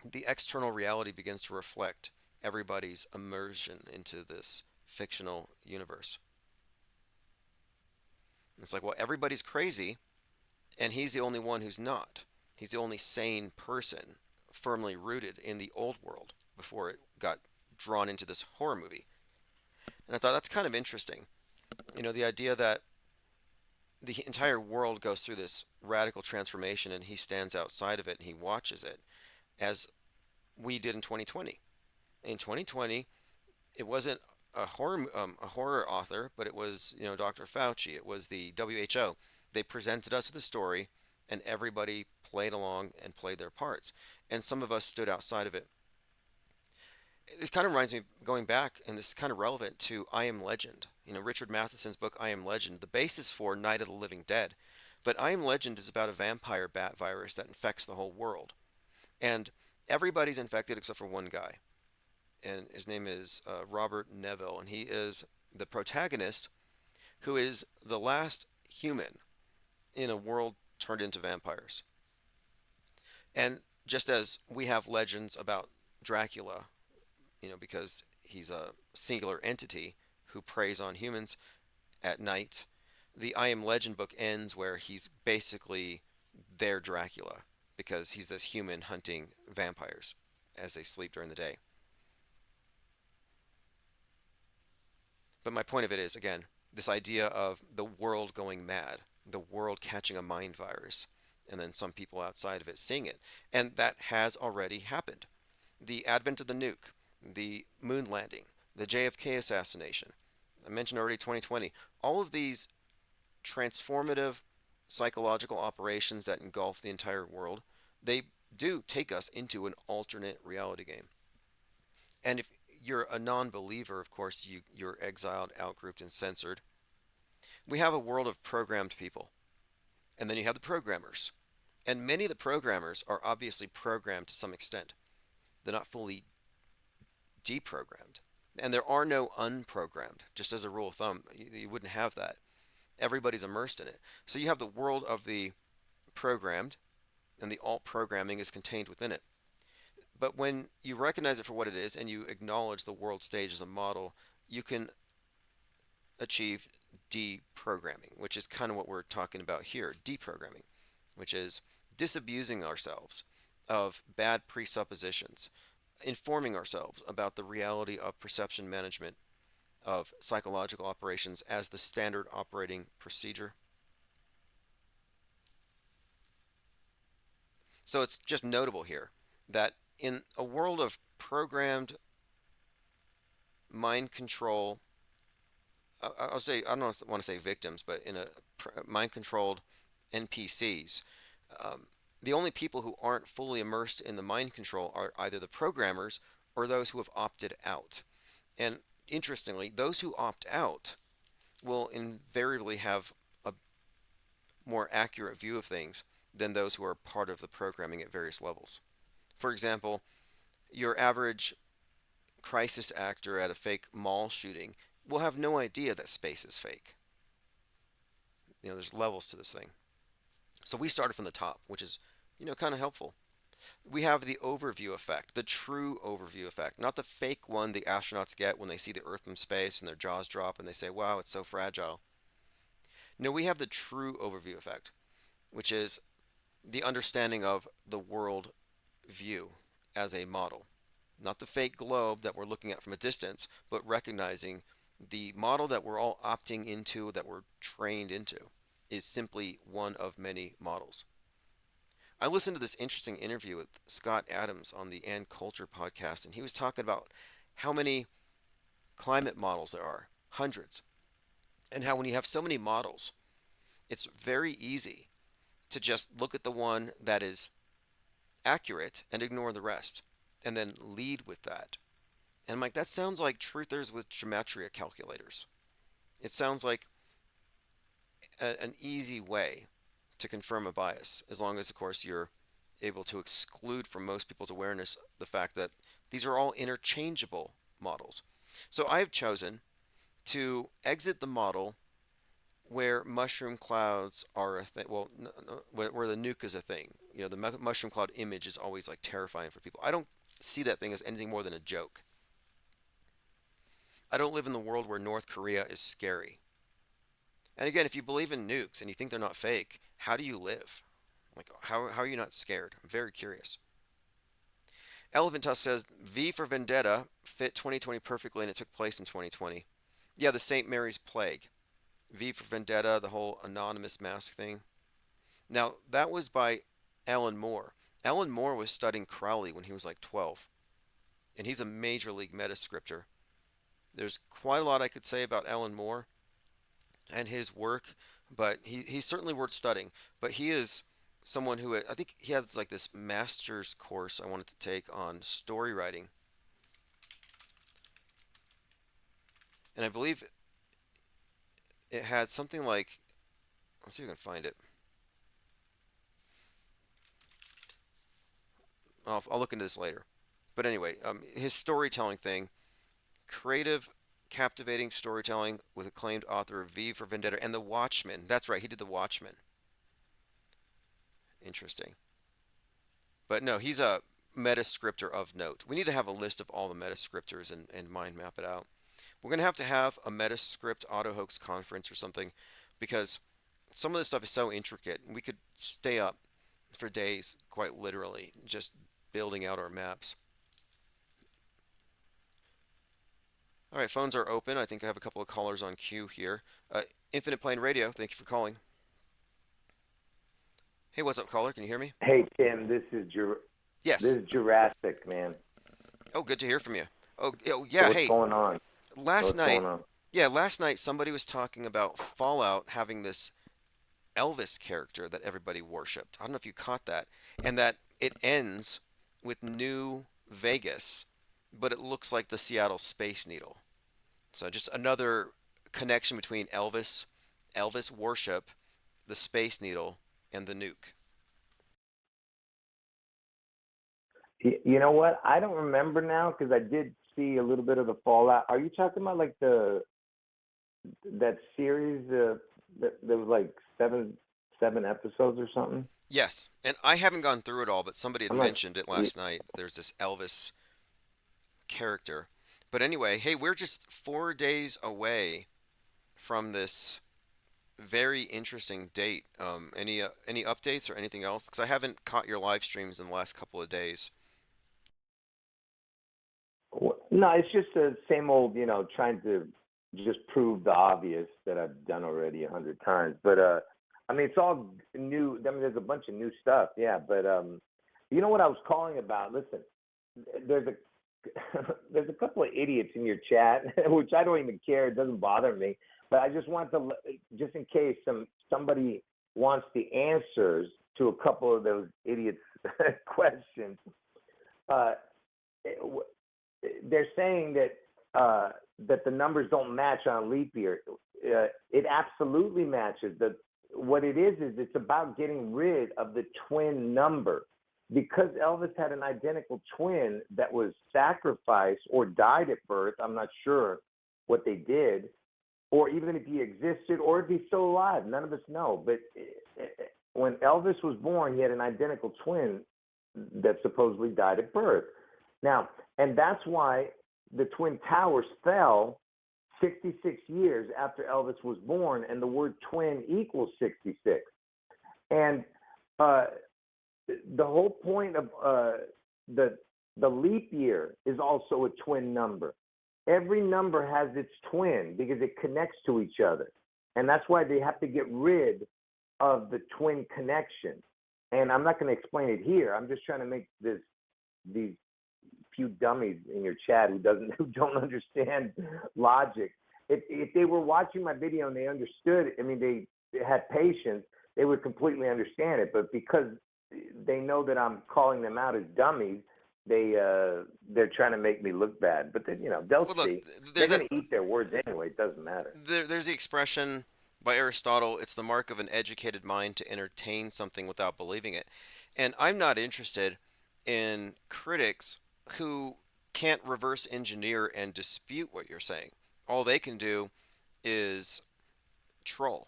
the external reality begins to reflect everybody's immersion into this fictional universe. It's like, well, everybody's crazy, and he's the only one who's not. He's the only sane person firmly rooted in the old world before it got drawn into this horror movie. And I thought that's kind of interesting. The idea that the entire world goes through this radical transformation and he stands outside of it and he watches it as we did in 2020. In 2020, it wasn't a horror author, but it was Dr. Fauci. It was the WHO. They presented us with a story, and everybody played along and played their parts. And some of us stood outside of it. This kind of reminds me, going back, and this is kind of relevant to I Am Legend. Richard Matheson's book I Am Legend, the basis for Night of the Living Dead. But I Am Legend is about a vampire bat virus that infects the whole world. And everybody's infected except for one guy. And his name is Robert Neville. And he is the protagonist who is the last human in a world turned into vampires. And just as we have legends about Dracula, because he's a singular entity who preys on humans at night, the I Am Legend book ends where he's basically their Dracula because he's this human hunting vampires as they sleep during the day. But my point of it is, again, this idea of the world going mad, the world catching a mind virus, and then some people outside of it seeing it. And that has already happened. The advent of the nuke, the moon landing, the JFK assassination, I mentioned already 2020. All of these transformative psychological operations that engulf the entire world, they do take us into an alternate reality game. And if you're a non-believer, of course, you're exiled, outgrouped, and censored. We have a world of programmed people, and then you have the programmers. And many of the programmers are obviously programmed to some extent. They're not fully deprogrammed. And there are no unprogrammed. Just as a rule of thumb, you wouldn't have that. Everybody's immersed in it. So you have the world of the programmed, and the alt programming is contained within it. But when you recognize it for what it is and you acknowledge the world stage as a model, you can achieve deprogramming, which is kind of what we're talking about here. Deprogramming, which is disabusing ourselves of bad presuppositions, informing ourselves about the reality of perception management of psychological operations as the standard operating procedure. So it's just notable here that in a world of programmed mind control, I'll say, I don't want to say victims, but in a mind controlled NPCs, um, the only people who aren't fully immersed in the mind control are either the programmers or those who have opted out. And interestingly, those who opt out will invariably have a more accurate view of things than those who are part of the programming at various levels. For example, your average crisis actor at a fake mall shooting will have no idea that space is fake. There's levels to this thing. So we started from the top, which is, kind of helpful. We have the overview effect, the true overview effect, not the fake one the astronauts get when they see the Earth from space and their jaws drop and they say, wow, it's so fragile. No, we have the true overview effect, which is the understanding of the world view as a model. Not the fake globe that we're looking at from a distance, but recognizing the model that we're all opting into, that we're trained into, is simply one of many models. I listened to this interesting interview with Scott Adams on the And Culture podcast, and he was talking about how many climate models there are, hundreds, and how when you have so many models, it's very easy to just look at the one that is accurate and ignore the rest, and then lead with that. And I'm like, that sounds like truthers with gematria calculators. It sounds like an easy way to confirm a bias, as long as, of course, you're able to exclude from most people's awareness the fact that these are all interchangeable models. So I have chosen to exit the model where mushroom clouds are a thing. Well, where the nuke is a thing. The mushroom cloud image is always like terrifying for people. I don't see that thing as anything more than a joke. I don't live in the world where North Korea is scary. And again, if you believe in nukes and you think they're not fake, how do you live? Like, how are you not scared? I'm very curious. Elephant Tusk says V for Vendetta fit 2020 perfectly and it took place in 2020. Yeah, the St. Mary's Plague. V for Vendetta, the whole anonymous mask thing. Now, that was by Alan Moore. Alan Moore was studying Crowley when he was like 12, and he's a major league metascripter. There's quite a lot I could say about Alan Moore and his work, but he's certainly worth studying. But he is someone who, I think he has like this master's course I wanted to take on story writing. And I believe it had something like, let's see if I can find it. I'll look into this later. But anyway, his storytelling thing, creative, captivating storytelling with acclaimed author of V for Vendetta and The Watchmen. That's right, he did The Watchmen. Interesting. But no, he's a metascriptor of note. We need to have a list of all the metascriptors and mind map it out. We're going to have a Metascript auto hoax conference or something because some of this stuff is so intricate. We could stay up for days, quite literally, just building out our maps. All right, phones are open. I think I have a couple of callers on queue here. Infinite Plane Radio, thank you for calling. Hey, what's up, caller? Can you hear me? Hey, Tim, this Yes. is Jurassic, man. Oh, good to hear from you. Oh, So yeah. what's Hey, going on? last What's night going on? Yeah, last night somebody was talking about Fallout having this Elvis character that everybody worshipped. I don't know if you caught that. And that it ends with New Vegas, but it looks like the Seattle Space Needle. So just another connection between Elvis worship, the Space Needle, and the nuke. You know what? I don't remember now because I did see a little bit of the fallout. Are you talking about like the that series that there was like seven episodes or something? Yes, and I haven't gone through it all, but somebody had I'm not. mentioned it last night. There's this Elvis character. But anyway, hey, we're just 4 days away from this very interesting date. Any updates or anything else? Because I haven't caught your live streams in the last couple of days. No, it's just the same old, trying to just prove the obvious that I've done already 100 times. But I mean, it's all new. I mean, there's a bunch of new stuff, yeah. But you know what I was calling about? Listen, there's a there's a couple of idiots in your chat, which I don't even care. It doesn't bother me. But I just want to, just in case somebody wants the answers to a couple of those idiots' questions. Uh, they're saying that the numbers don't match on leap year. It absolutely matches. What it is it's about getting rid of the twin number because Elvis had an identical twin that was sacrificed or died at birth. I'm not sure what they did, or even if he existed, or if he's still alive. None of us know. But when Elvis was born, he had an identical twin that supposedly died at birth. Now, and that's why the Twin Towers fell 66 years after Elvis was born, and the word twin equals 66. And uh, the whole point of the leap year is also a twin number. Every number has its twin because it connects to each other, and that's why they have to get rid of the twin connection. And I'm not going to explain it here. I'm just trying to make these few dummies in your chat who don't understand logic. If they were watching my video and they understood, I mean, they had patience, they would completely understand it. But because they know that I'm calling them out as dummies, they're trying to make me look bad. But then they'll Well, look, see. They're there's that. going to eat their words anyway. It doesn't matter. There's the expression by Aristotle. It's the mark of an educated mind to entertain something without believing it. And I'm not interested in critics who can't reverse engineer and dispute what you're saying. All they can do is troll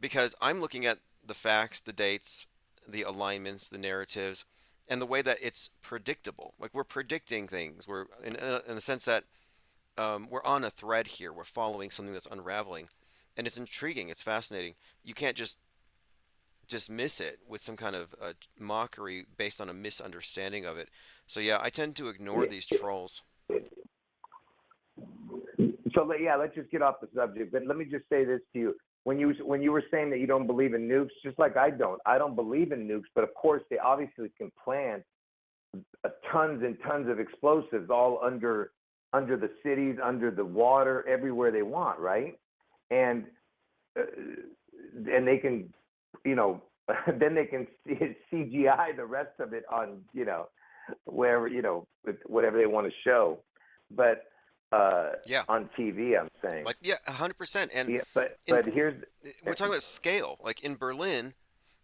because I'm looking at the facts, the dates, the alignments, the narratives, and the way that it's predictable. Like we're predicting things. We're in the sense that we're on a thread here. We're following something that's unraveling, and it's intriguing. It's fascinating. You can't just dismiss it with some kind of mockery based on a misunderstanding of it. So yeah, I tend to ignore Yeah. these trolls. So yeah, let's just get off the subject. But let me just say this to you: when you were saying that you don't believe in nukes, just like I don't believe in nukes. But of course, they obviously can plant tons and tons of explosives all under the cities, under the water, everywhere they want, right? And uh, and they can, you know, then they can CGI the rest of it on, wherever, whatever they want to show. But uh, Yeah, on TV, I'm saying, like yeah, 100%. And yeah. But in here's, we're talking about scale. Like in Berlin,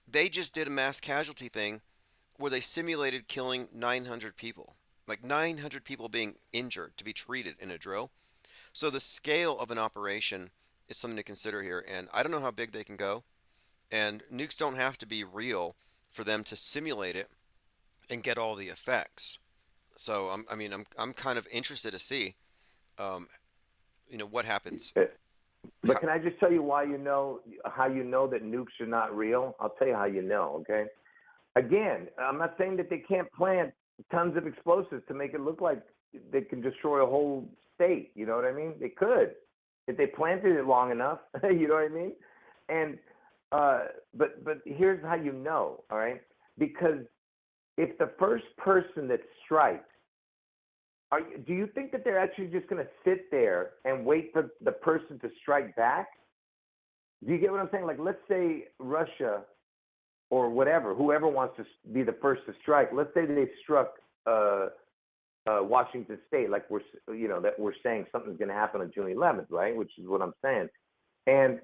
they just did a mass casualty thing where they simulated killing 900 people. Like 900 people being injured to be treated in a drill. So the scale of an operation is something to consider here, and I don't know how big they can go. And nukes don't have to be real for them to simulate it and get all the effects. So I mean, I'm kind of interested to see, um, what happens. but How, can I just tell you why how you know that nukes are not real? I'll tell you how you know. Okay. Again, I'm not saying that they can't plant tons of explosives to make it look like they can destroy a whole state. You know what I mean? They could if they planted it long enough. You know what I mean? And uh, but here's how you know. All right, because if the first person that strikes Do you think that they're actually just going to sit there and wait for the person to strike back? Do you get what I'm saying? Like, let's say Russia or whatever, whoever wants to be the first to strike. Let's say they struck Washington State, like that we're saying something's going to happen on June 11th, right? Which is what I'm saying. And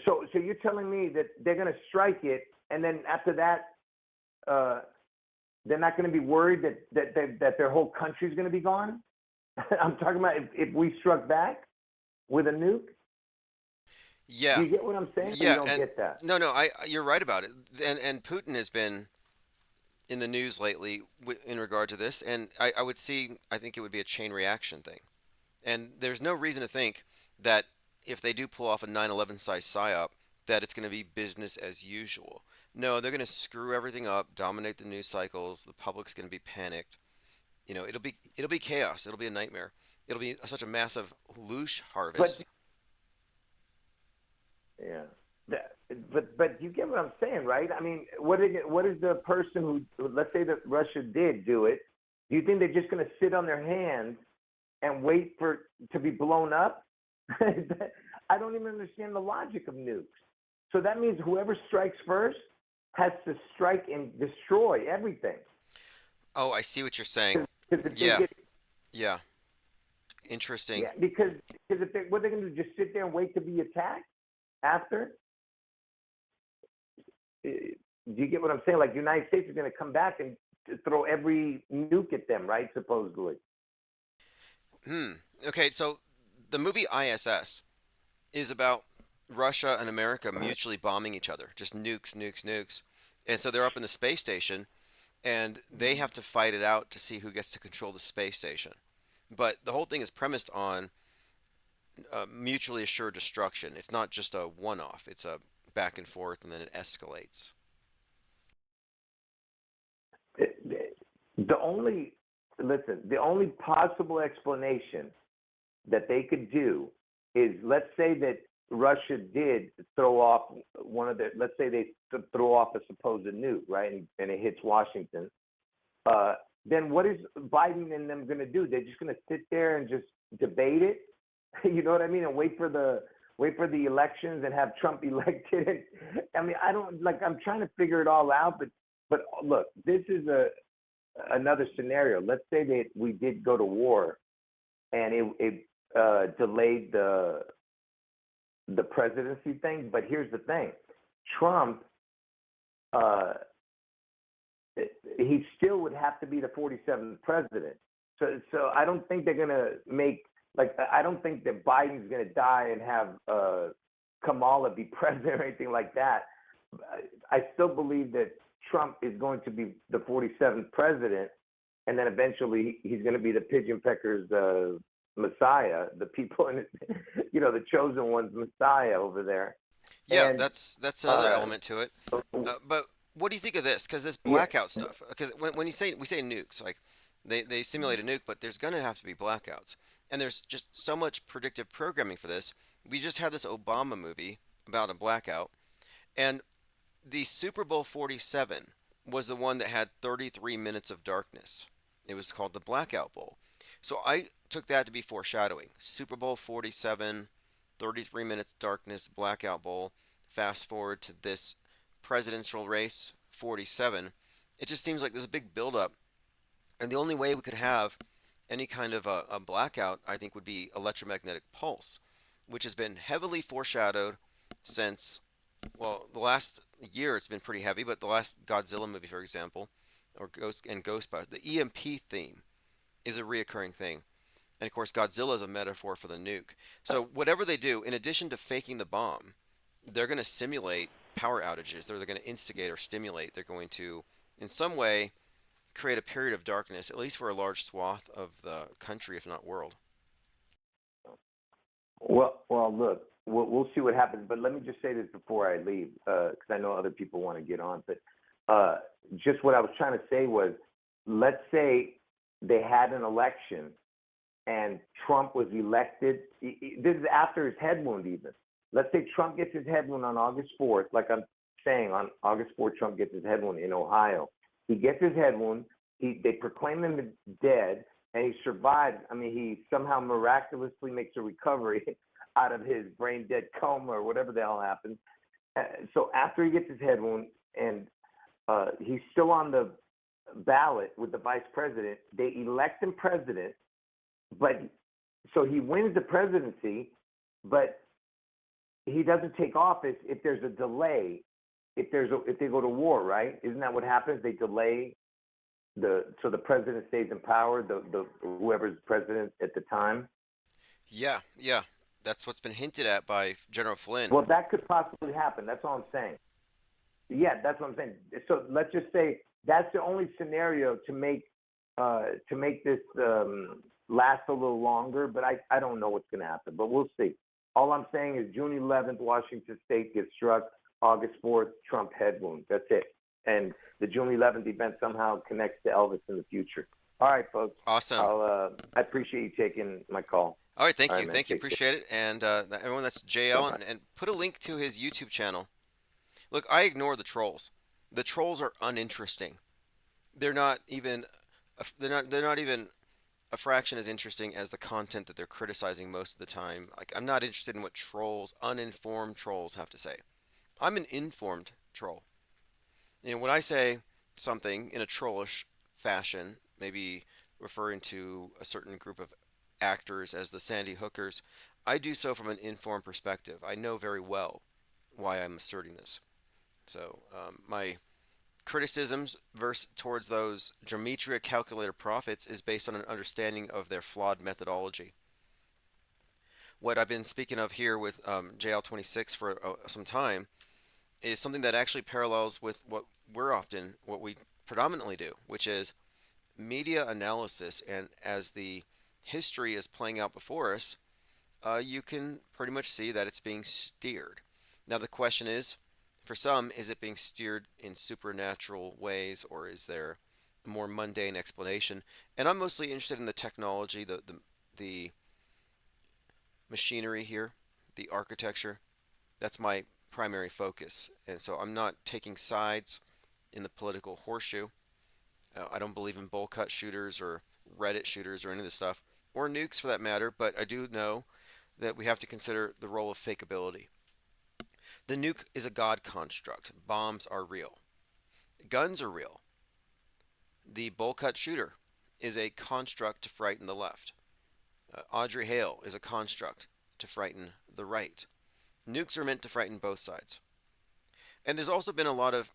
so you're telling me that they're going to strike it, and then after that, they're not going to be worried that their whole country's going to be gone? I'm talking about if we struck back with a nuke. Do Yeah, you get what I'm saying, or you yeah, don't and get that? no, no, you're right about it. And Putin has been in the news lately in regard to this, and I think it would be a chain reaction thing. And there's no reason to think that if they do pull off a 9/11 size psyop, that it's going to be business as usual. No, they're going to screw everything up, dominate the news cycles. The public's going to be panicked. It'll be chaos. It'll be a nightmare. It'll be such a massive loosh But harvest. yeah, but you get what I'm saying, right? I mean, what is the person let's say that Russia did do it? Do you think they're just going to sit on their hands and wait for to be blown up? I don't even understand the logic of nukes. So that means whoever strikes first has to strike and destroy everything. Oh, I see what you're saying. Because if they Yeah, get yeah. Interesting. yeah, because if they what they're going to do, just sit there and wait to be attacked after? Do you get what I'm saying? Like, the United States is going to come back and throw every nuke at them, right? Supposedly. Hmm. Okay, so the movie ISS is about Russia and America mutually bombing each other, just nukes, nukes, nukes. And so they're up in the space station and they have to fight it out to see who gets to control the space station. But the whole thing is premised on mutually assured destruction. It's not just a one off, it's a back and forth and then it escalates. The only listen, the only possible explanation that they could do is, let's say that Russia did throw off one of their, let's say they throw off a supposed nuke, right, and it hits Washington. Uh, then what is Biden and them going to do? They're just going to sit there and just debate it, you know what I mean, and wait for the elections and have Trump elected. I mean, I don't like. I'm trying to figure it all out, but look, this is another scenario. Let's say that we did go to war, and it delayed the presidency thing. But here's the thing: Trump, uh, he still would have to be the 47th president. So I don't think they're gonna make like I don't think that Biden's gonna die and have Kamala be president or anything like that. I still believe that Trump is going to be the 47th president, and then eventually he's going to be the pigeon peckers' messiah, the people in, the chosen one's messiah over there. Yeah, And that's another uh, element to it. But what do you think of this? Because this yeah, blackout stuff. Because when you say we say nukes, like they simulate a nuke, but there's gonna have to be blackouts, and there's just so much predictive programming for this. We just had this Obama movie about a blackout, and the Super Bowl 47 was the one that had 33 minutes of darkness. It was called the Blackout Bowl. So I took that to be foreshadowing. Super Bowl 47, 33 minutes darkness, Blackout Bowl. Fast forward to this presidential race, 47. It just seems like there's a big buildup. And the only way we could have any kind of a blackout, I think, would be electromagnetic pulse, which has been heavily foreshadowed since, well, the last year it's been pretty heavy, but the last Godzilla movie, for example, or Ghostbusters, the EMP theme is a reoccurring thing. And of course, Godzilla is a metaphor for the nuke. So whatever they do, in addition to faking the bomb, they're going to simulate power outages. They're going to instigate or stimulate. They're going to, in some way, create a period of darkness, at least for a large swath of the country, if not world. well, look, we'll see what happens. But let me just say this before I leave, because I know other people want to get on. But just what I was trying to say was, let's say they had an election and Trump was elected. This is after his head wound, even. Let's say Trump gets his head wound on August 4th, like I'm saying, on August 4th, Trump gets his head wound in Ohio. He gets his head wound. They proclaim him dead, and he's survived. I mean, he somehow miraculously makes a recovery out of his brain dead coma or whatever the hell happened. So after he gets his head wound and he's still on the ballot with the vice president, they elect him president, but so he wins the presidency, but he doesn't take office if there's a delay. If they go to war, right? Isn't that what happens? They delay so the president stays in power, the whoever's president at the time. Yeah, yeah. That's what's been hinted at by General Flynn. Well, that could possibly happen. That's all I'm saying. Yeah, that's what I'm saying. So let's just say that's the only scenario to make this last a little longer. But I don't know what's going to happen. But we'll see. All I'm saying is June 11th, Washington State gets struck. August 4th, Trump head wound. That's it. And the June 11th event somehow connects to Elvis in the future. All right, folks. Awesome. I appreciate you taking my call. All right, thank All you. right, man. Thank you. Take care. Appreciate it. And everyone, that's JL. And put a link to his YouTube channel. Look, I ignore the trolls. The trolls are uninteresting. They're not even a fraction as interesting as the content that they're criticizing most of the time. Like, I'm not interested in what uninformed trolls have to say. I'm an informed troll. You know, when I say something in a trollish fashion, maybe referring to a certain group of actors as the Sandy Hookers, I do so from an informed perspective. I know very well why I'm asserting this. So my criticisms towards those Gematria calculator prophets is based on an understanding of their flawed methodology. What I've been speaking of here with JL26 for some time is something that actually parallels with what we predominantly do, which is media analysis. And as the history is playing out before us, you can pretty much see that it's being steered. Now the question is, for some, is it being steered in supernatural ways, or is there a more mundane explanation? And I'm mostly interested in the technology, the machinery here, the architecture. That's my primary focus. And so I'm not taking sides in the political horseshoe. I don't believe in bowl cut shooters or Reddit shooters or any of this stuff, or nukes for that matter, but I do know that we have to consider the role of fakeability. The nuke is a God construct. Bombs are real. Guns are real. The bowl cut shooter is a construct to frighten the left. Audrey Hale is a construct to frighten the right. Nukes are meant to frighten both sides. And there's also been a lot of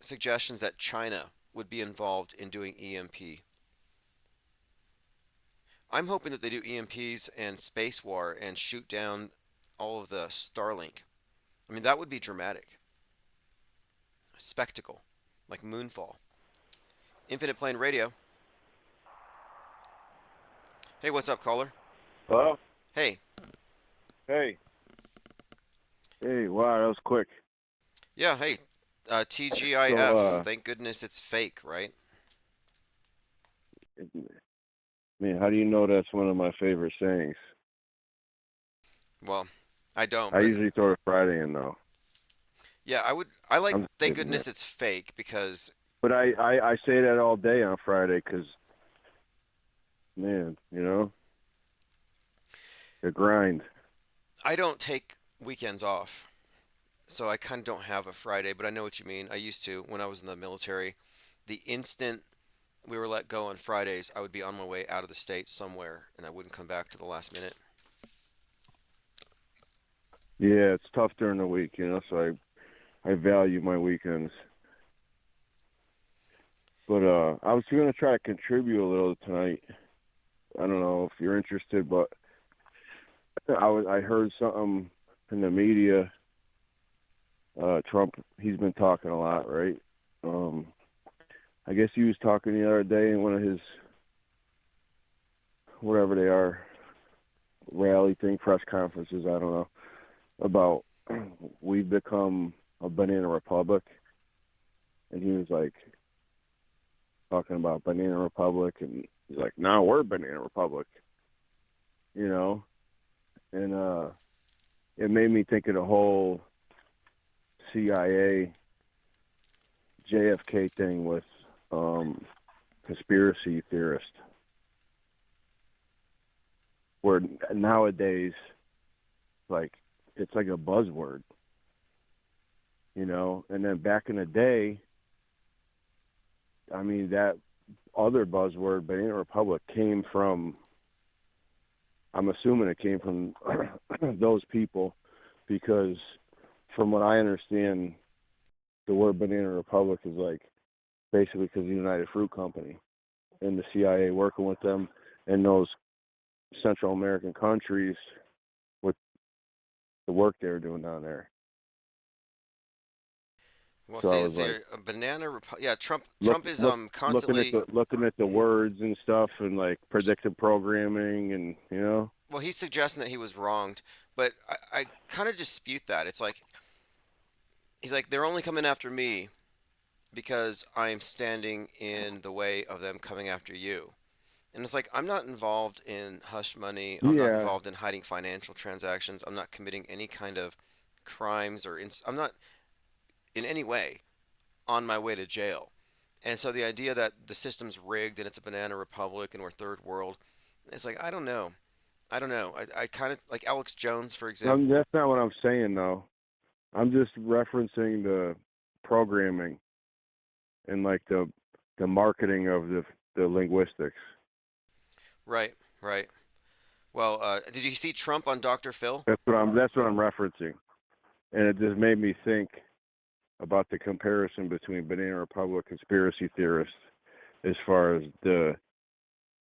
suggestions that China would be involved in doing EMP. I'm hoping that they do EMPs and space war and shoot down all of the Starlink. I mean, that would be dramatic. Spectacle, like Moonfall. Infinite Plane Radio. Hey, what's up, caller? Hello? Hey. Hey. Hey, wow, that was quick. Yeah, hey. TGIF. Thank goodness it's fake, right? Man, how do you know that's one of my favorite sayings? Well, I don't. I usually throw a Friday in, though. Yeah, I like thank goodness it's fake because... But I say that all day on Friday because, man, you know, the grind. I don't take weekends off, so I kind of don't have a Friday, but I know what you mean. I used to when I was in the military. The instant we were let go on Fridays, I would be on my way out of the state somewhere, and I wouldn't come back to the last minute. Yeah, it's tough during the week, you know, so I value my weekends. But I was going to try to contribute a little tonight. I don't know if you're interested, but I heard something in the media. Trump, he's been talking a lot, right? I guess he was talking the other day in one of his, whatever they are, rally thing, press conferences, I don't know, about we've become a banana republic. And he was like talking about banana republic, and he's like, now we're banana republic, you know? And it made me think of the whole CIA JFK thing with conspiracy theorists. Where nowadays, like, it's like a buzzword, you know. And then back in the day, I mean, that other buzzword, Banana Republic, came from, I'm assuming it came from those people, because from what I understand, the word Banana Republic is like basically because the United Fruit Company and the CIA working with them in those Central American countries with the work they were doing down there. Well, So I see, was like, a banana yeah, Trump look, Trump is look, constantly. looking at the words and stuff, and like predictive programming, and you know, Well, he's suggesting that he was wronged, but I kind of dispute that. It's like he's like they're only coming after me because I am standing in the way of them coming after you. And it's like I'm not involved in hush money. I'm not yeah, involved in hiding financial transactions. I'm not committing any kind of crimes I'm not in any way on my way to jail. And so the idea that the system's rigged and it's a banana republic and we're third world, it's like I don't know. I don't know. I kind of like Alex Jones, for example. that's not what I'm saying though. I'm just referencing the programming and like the marketing of the linguistics. Right, right. Well, did you see Trump on Dr. Phil? That's what I'm referencing, and it just made me think about the comparison between Banana Republic conspiracy theorists as far as the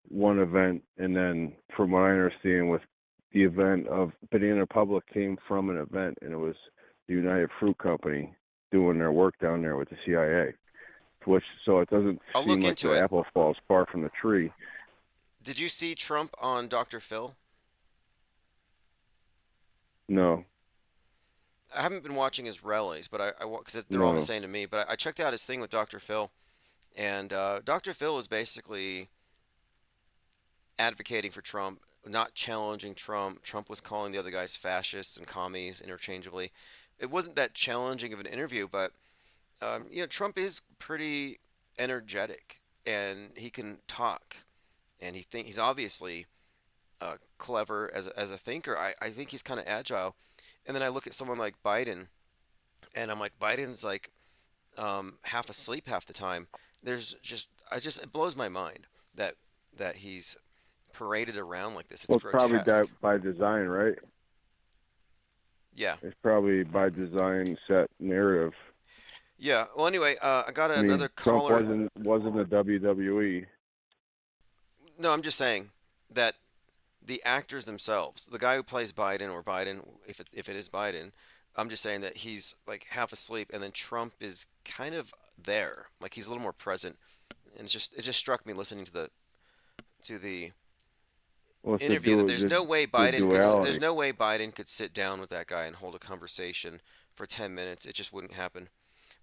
one event, and then from what I understand, with the event of Banana Republic came from an event, and it was the United Fruit Company doing their work down there with the CIA. Which, so it doesn't I'll seem look like into the it. apple falls far from the tree. Did you see Trump on Dr. Phil? No, I haven't been watching his rallies, but I because they're all the no. same to me. But I checked out his thing with Dr. Phil, and Dr. Phil is basically advocating for Trump, not challenging Trump. Trump was calling the other guys fascists and commies interchangeably. It wasn't that challenging of an interview, but Trump is pretty energetic and he can talk, and he's obviously clever as a thinker. I think he's kind of agile. And then I look at someone like Biden, and I'm like, Biden's like half asleep half the time. It blows my mind that he's paraded around like this. It's Well, it's probably grotesque. by design, right? Yeah, It's probably by design set narrative. yeah. Well, anyway, I got I another mean, Trump caller. wasn't a WWE. No, I'm just saying that the actors themselves, the guy who plays Biden or Biden, if it is Biden, I'm just saying that he's like half asleep, and then Trump is kind of there, like he's a little more present, and it just struck me listening to the What's the interview that the there's duality? no way Biden could sit down with that guy and hold a conversation for 10 minutes. It just wouldn't happen.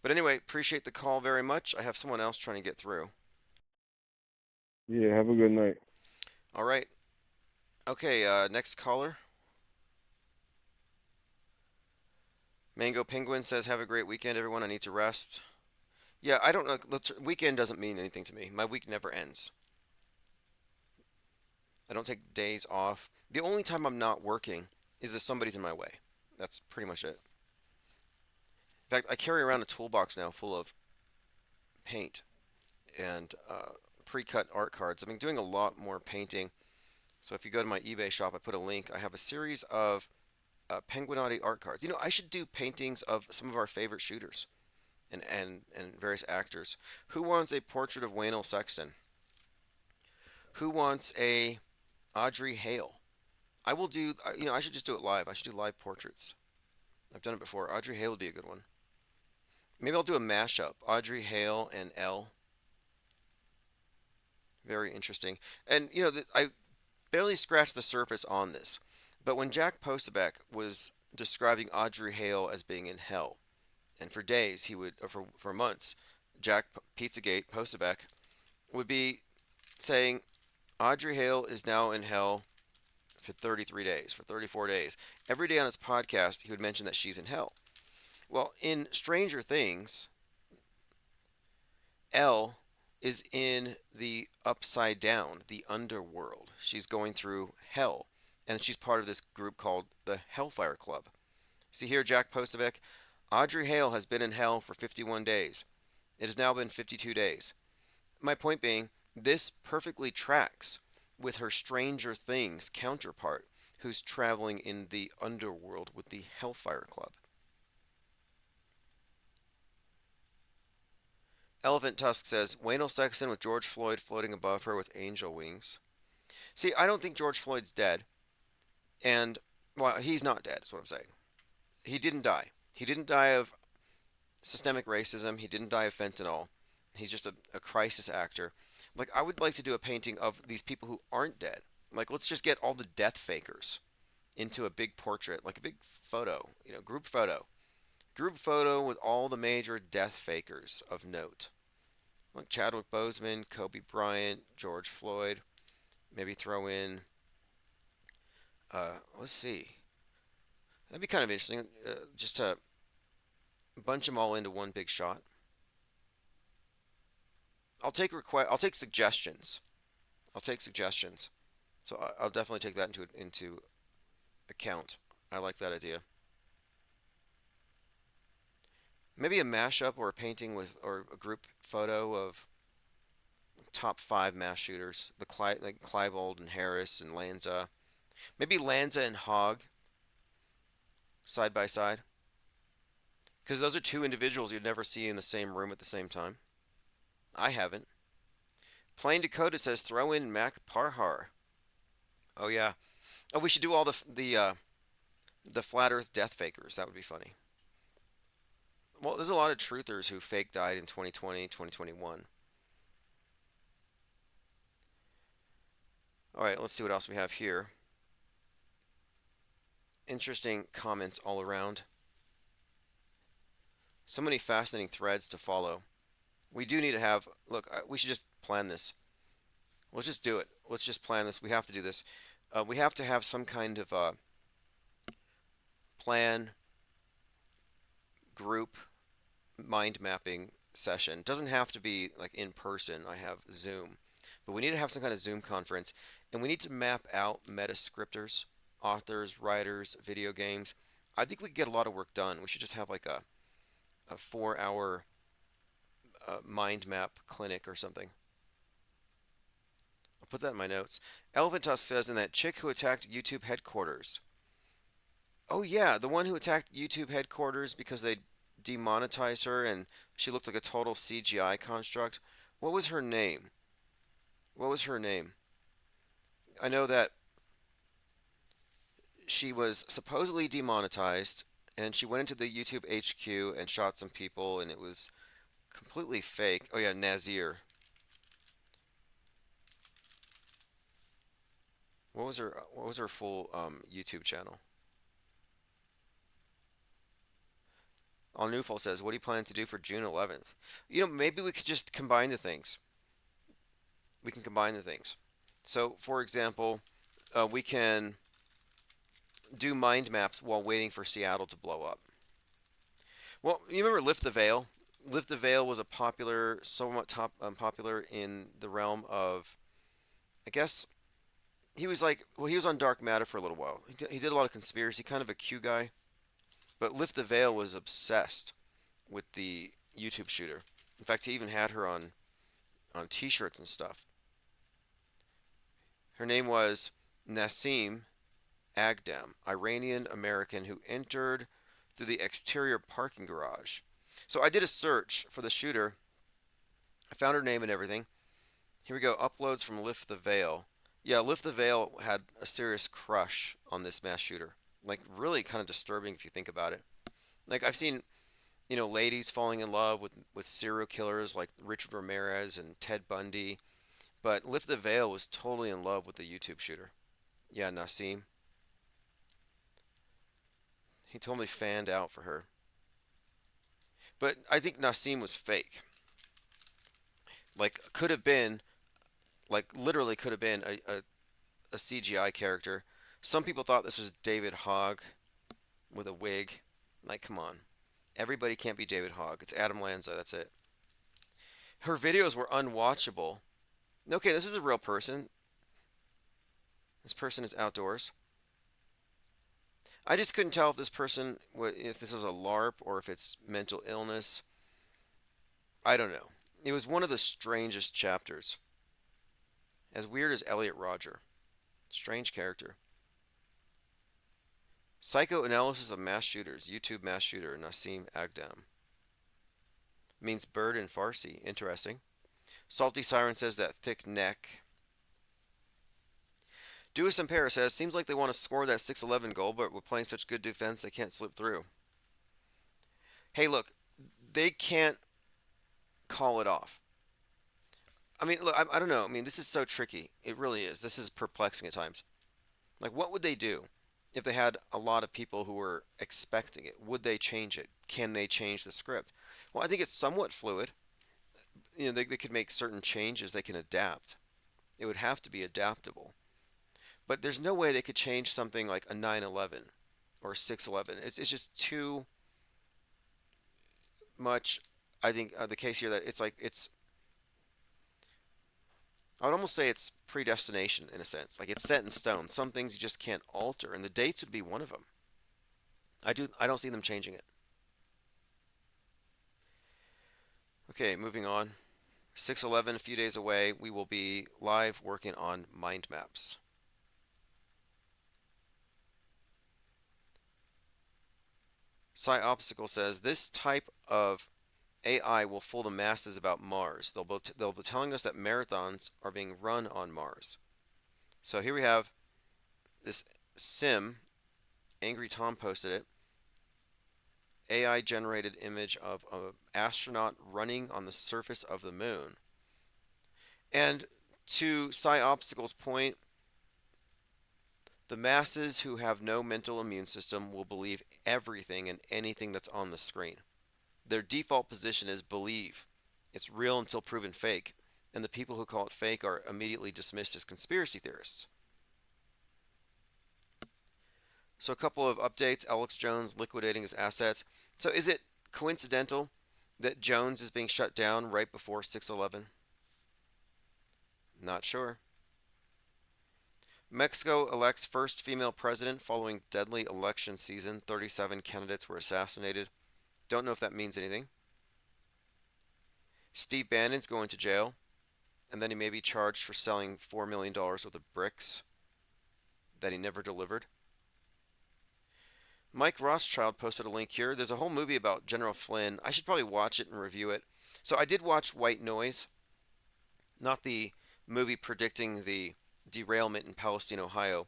But anyway, appreciate the call very much. I have someone else trying to get through. Yeah. Have a good night. All right. Okay, next caller. Mango Penguin says, "Have a great weekend, everyone. I need to rest." Yeah, I don't know. Weekend doesn't mean anything to me. My week never ends. I don't take days off. The only time I'm not working is if somebody's in my way. That's pretty much it. In fact, I carry around a toolbox now full of paint and pre-cut art cards. I've been doing a lot more painting. So if you go to my eBay shop, I put a link. I have a series of Penguinotti art cards. I should do paintings of some of our favorite shooters and various actors. Who wants a portrait of Wayne L. Sexton? Who wants a Audrey Hale? I will do. I should just do it live. I should do live portraits. I've done it before. Audrey Hale would be a good one. Maybe I'll do a mashup. Audrey Hale and Elle. Very interesting. And I barely scratched the surface on this, but when Jack Posobiec was describing Audrey Hale as being in hell, and for days he would, or for months, Jack Pizzagate Posobiec would be saying Audrey Hale is now in hell for 33 days, for 34 days. Every day on his podcast, he would mention that she's in hell. Well, in Stranger Things, Elle is in the upside down, the underworld. She's going through hell. and she's part of this group called the Hellfire Club. See here, Jack Posovic. Audrey Hale has been in hell for 51 days. It has now been 52 days. My point being, this perfectly tracks with her Stranger Things counterpart, who's traveling in the underworld with the Hellfire Club. Elephant Tusk says, Waynell Sexton with George Floyd floating above her with angel wings. See, I don't think George Floyd's dead. And, well, he's not dead, is what I'm saying. He didn't die. He didn't die of systemic racism. He didn't die of fentanyl. He's just a crisis actor. Like, I would like to do a painting of these people who aren't dead. Like, let's just get all the death fakers into a big portrait, like a big photo, group photo. Group photo with all the major death fakers of note. Like Chadwick Boseman, Kobe Bryant, George Floyd. Maybe throw in, let's see. That'd be kind of interesting. Just to bunch them all into one big shot. I'll take suggestions. I'll take suggestions. So I'll definitely take that into account. I like that idea. Maybe a mashup or a painting with or a group photo of top five mass shooters, like Klebold and Harris and Lanza. Maybe Lanza and Hogg side by side, because those are two individuals you'd never see in the same room at the same time. I haven't. Plain Dakota says throw in Mac Parhar. Oh yeah. Oh, we should do all the flat Earth death fakers. That would be funny. Well, there's a lot of truthers who fake died in 2020, 2021. All right, let's see what else we have here. Interesting comments all around. So many fascinating threads to follow. We do need to have, look, we should just plan this. Let's just do it. Let's just plan this. We have to do this. We have to have some kind of plan, group, mind mapping session. It doesn't have to be like in person. I have Zoom. But we need to have some kind of Zoom conference. And we need to map out meta scripters, authors, writers, video games. I think we could get a lot of work done. We should just have like a 4 hour mind map clinic or something. I'll put that in my notes. Elephant Tusk says, and that chick who attacked YouTube headquarters. Oh yeah, the one who attacked YouTube headquarters because they demonetized her and she looked like a total CGI construct. What was her name? What was her name? I know that she was supposedly demonetized and she went into the YouTube HQ and shot some people and it was completely fake. Oh yeah, Nazir. What was her full YouTube channel? Al Newfall says, what do you plan to do for June 11th? Maybe we could just combine the things. We can combine the things. So, for example, we can do mind maps while waiting for Seattle to blow up. Well, you remember Lift the Veil? Lift the Veil was somewhat popular in the realm of, I guess, he was on Dark Matter for a little while. He did a lot of conspiracy, kind of a Q guy. But Lift the Veil was obsessed with the YouTube shooter. In fact, he even had her on T-shirts and stuff. Her name was Nassim Agdam, Iranian American who entered through the exterior parking garage. So I did a search for the shooter. I found her name and everything. Here we go. Uploads from Lift the Veil. Yeah, Lift the Veil had a serious crush on this mass shooter. Like, really kind of disturbing if you think about it. Like, I've seen, ladies falling in love with serial killers like Richard Ramirez and Ted Bundy. But Lift the Veil was totally in love with the YouTube shooter. Yeah, Nassim. He totally fanned out for her. But I think Nassim was fake. Like, literally could have been a CGI character. Some people thought this was David Hogg with a wig. Like, come on. Everybody can't be David Hogg. It's Adam Lanza, that's it. Her videos were unwatchable. Okay, this is a real person. This person is outdoors. I just couldn't tell if this person, if this was a LARP or if it's mental illness. I don't know. It was one of the strangest chapters. As weird as Elliot Rodger. Strange character. Psychoanalysis of mass shooters. YouTube mass shooter Nassim Agdam. Means bird in Farsi. Interesting. Salty Siren says that thick neck. Dewis Impera says, seems like they want to score that 6-11 goal, but we're playing such good defense they can't slip through. Hey, look, they can't call it off. I mean, look, I don't know. I mean, this is so tricky. It really is. This is perplexing at times. Like, what would they do if they had a lot of people who were expecting it? Would they change it? Can they change the script? Well, I think it's somewhat fluid. They could make certain changes. They can adapt. It would have to be adaptable. But there's no way they could change something like a 9/11 or 6/11. It's just too much. I think the case here that it's like it's. I would almost say it's predestination in a sense. Like it's set in stone. Some things you just can't alter, and the dates would be one of them. I don't see them changing it. Okay, moving on. 6/11, a few days away. We will be live working on mind maps. Cy Obstacle says this type of AI will fool the masses about Mars. They'll be telling us that marathons are being run on Mars. So here we have this sim. Angry Tom posted it. AI generated image of an astronaut running on the surface of the moon. And to Cy Obstacle's point, the masses who have no mental immune system will believe everything and anything that's on the screen. Their default position is believe. It's real until proven fake, and the people who call it fake are immediately dismissed as conspiracy theorists. So a couple of updates. Alex Jones liquidating his assets. So is it coincidental that Jones is being shut down right before 6/11? Not sure. Mexico elects first female president following deadly election season. 37 candidates were assassinated. Don't know if that means anything. Steve Bannon's going to jail, and then he may be charged for selling $4 million worth of bricks that he never delivered. Mike Rothschild posted a link here. There's a whole movie about General Flynn. I should probably watch it and review it. So I did watch White Noise, not the movie predicting the derailment in Palestine, Ohio.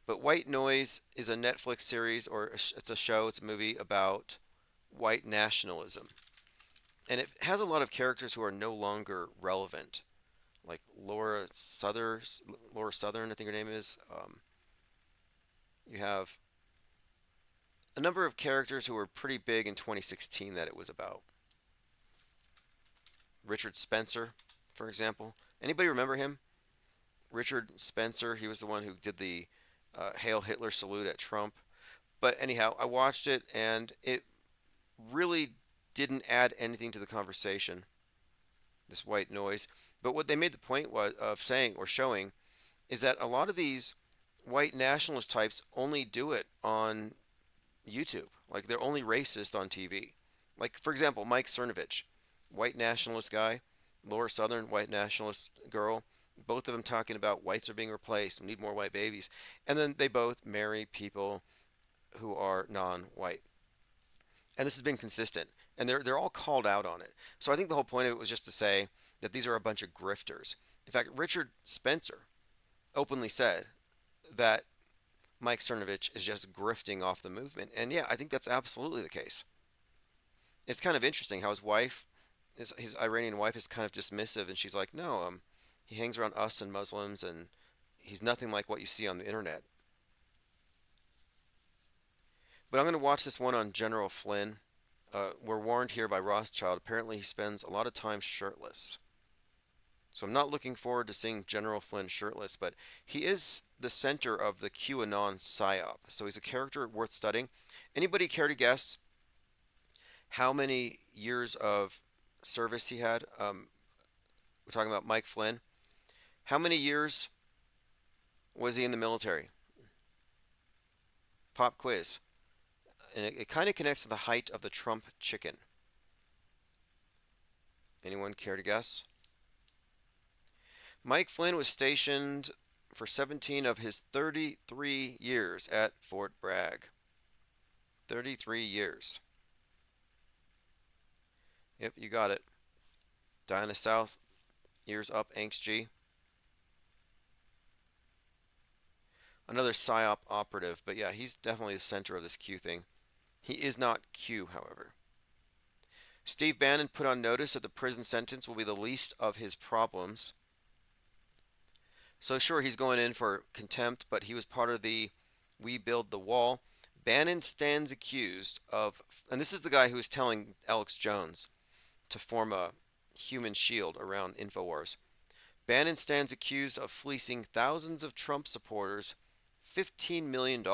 But White Noise is a Netflix series, or it's a show, it's a movie about white nationalism. And it has a lot of characters who are no longer relevant, like Laura Southern, I think her name is. You have a number of characters who were pretty big in 2016 that it was about. Richard Spencer, for example. Anybody remember him? Richard Spencer, he was the one who did the Hail Hitler salute at Trump. But anyhow, I watched it and it really didn't add anything to the conversation, this White Noise. But what they made the point was of saying or showing is that a lot of these white nationalist types only do it on YouTube. Like they're only racist on TV. Like for example, Mike Cernovich, white nationalist guy, Laura Southern, white nationalist girl. Both of them talking about whites are being replaced. We need more white babies. And then they both marry people who are non-white. And this has been consistent. And they're all called out on it. So I think the whole point of it was just to say that these are a bunch of grifters. In fact, Richard Spencer openly said that Mike Cernovich is just grifting off the movement. And yeah, I think that's absolutely the case. It's kind of interesting how his wife, his Iranian wife, is kind of dismissive, and she's like, no, he hangs around us and Muslims, and he's nothing like what you see on the internet. But I'm going to watch this one on General Flynn. We're warned here by Rothschild. Apparently, he spends a lot of time shirtless. So I'm not looking forward to seeing General Flynn shirtless, but he is the center of the QAnon psyop. So he's a character worth studying. Anybody care to guess how many years of service he had? We're talking about Mike Flynn. How many years was he in the military? Pop quiz. and it kind of connects to the height of the Trump chicken. Anyone care to guess? Mike Flynn was stationed for 17 of his 33 years at Fort Bragg. 33 years. Yep, you got it. Diana South, ears up, Angst G. Another PSYOP operative, but yeah, he's definitely the center of this Q thing. He is not Q, however. Steve Bannon put on notice that the prison sentence will be the least of his problems. So sure, he's going in for contempt, but he was part of the We Build the Wall. Bannon stands accused of, and this is the guy who was telling Alex Jones to form a human shield around InfoWars. Bannon stands accused of fleecing thousands of Trump supporters $15 million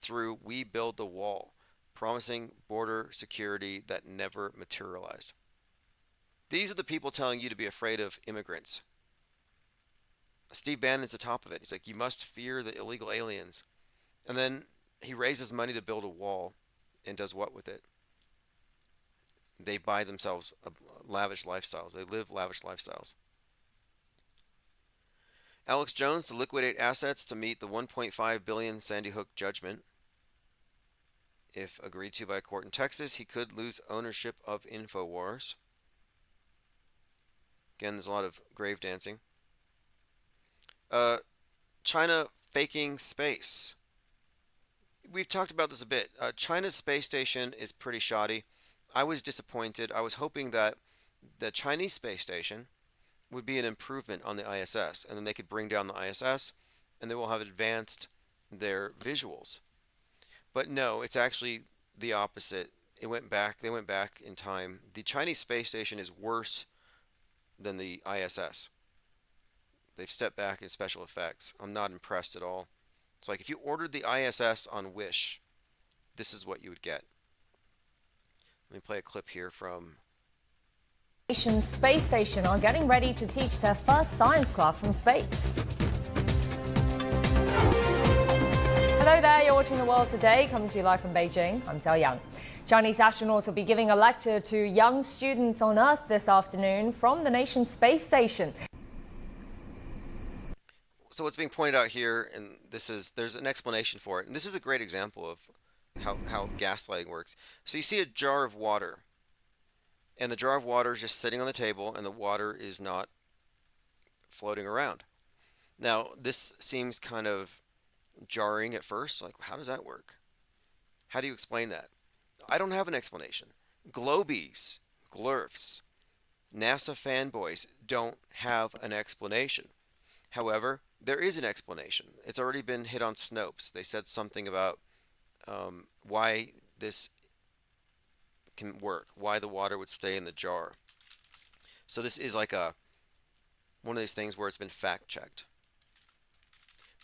through We Build the Wall, promising border security that never materialized. These are the people telling you to be afraid of immigrants. Steve Bannon's the top of it. He's like, you must fear the illegal aliens. And then he raises money to build a wall and does what with it? They buy themselves lavish lifestyles. They live lavish lifestyles. Alex Jones to liquidate assets to meet the $1.5 billion Sandy Hook judgment. If agreed to by a court in Texas, he could lose ownership of InfoWars. Again, there's a lot of grave dancing. China faking space. We've talked about this a bit. China's space station is pretty shoddy. I was disappointed. I was hoping that the Chinese space station would be an improvement on the ISS, and then they could bring down the ISS, and they will have advanced their visuals. But no, it's actually the opposite. They went back in time. The Chinese space station is worse than the ISS. They've stepped back in special effects. I'm not impressed at all. It's like if you ordered the ISS on Wish, this is what you would get. Let me play a clip here from Space Station are getting ready to teach their first science class from space. Hello there, you're watching The World Today, coming to you live from Beijing. I'm Xiao Yang. Chinese astronauts will be giving a lecture to young students on Earth this afternoon from the nation's space station. So what's being pointed out here, and there's an explanation for it, and this is a great example of how gaslighting works. So you see a jar of water, and the jar of water is just sitting on the table, and the water is not floating around. Now, this seems kind of jarring at first. Like, how does that work? How do you explain that? I don't have an explanation. Globies, glurfs, NASA fanboys don't have an explanation. However, there is an explanation. It's already been hit on Snopes. They said something about why this can work, why the water would stay in the jar. So this is like one of these things where it's been fact checked.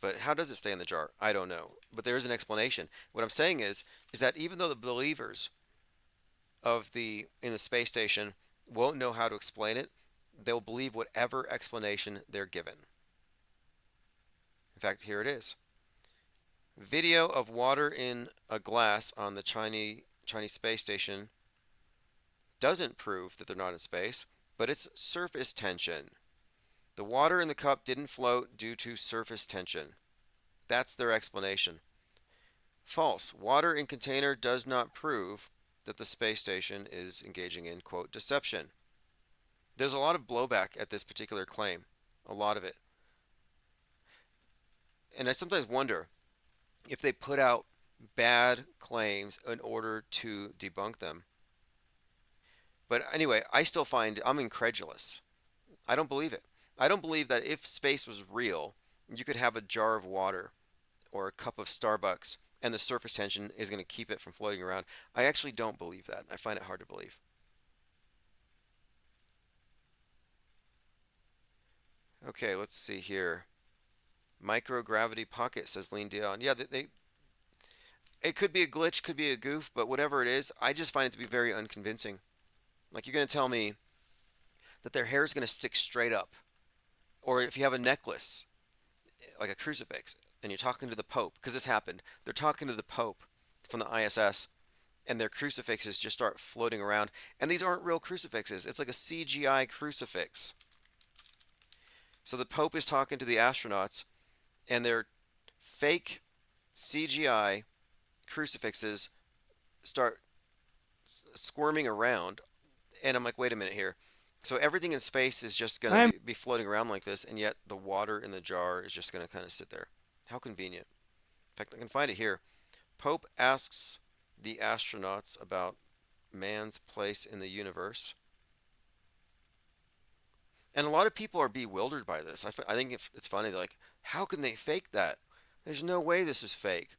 But how does it stay in the jar? I don't know. But there is an explanation. What I'm saying is that even though the believers in the space station won't know how to explain it, they'll believe whatever explanation they're given. In fact, here it is. Video of water in a glass on the Chinese space station doesn't prove that they're not in space, but it's surface tension. The water in the cup didn't float due to surface tension. That's their explanation. False. Water in container does not prove that the space station is engaging in, quote, deception. There's a lot of blowback at this particular claim. A lot of it. And I sometimes wonder if they put out bad claims in order to debunk them. But anyway, I still find I'm incredulous. I don't believe it. I don't believe that if space was real, you could have a jar of water or a cup of Starbucks and the surface tension is going to keep it from floating around. I actually don't believe that. I find it hard to believe. Okay, let's see here. Microgravity pocket, says Lean Dion. Yeah, it could be a glitch, could be a goof, but whatever it is, I just find it to be very unconvincing. Like, you're going to tell me that their hair is going to stick straight up. Or if you have a necklace, like a crucifix, and you're talking to the Pope, because this happened, they're talking to the Pope from the ISS, and their crucifixes just start floating around. And these aren't real crucifixes. It's like a CGI crucifix. So the Pope is talking to the astronauts, and their fake CGI crucifixes start squirming around. And I'm like, wait a minute here. So everything in space is just going to be floating around like this, and yet the water in the jar is just going to kind of sit there. How convenient. In fact, I can find it here. Pope asks the astronauts about man's place in the universe. And a lot of people are bewildered by this. I think it's funny. They're like, how can they fake that? There's no way this is fake.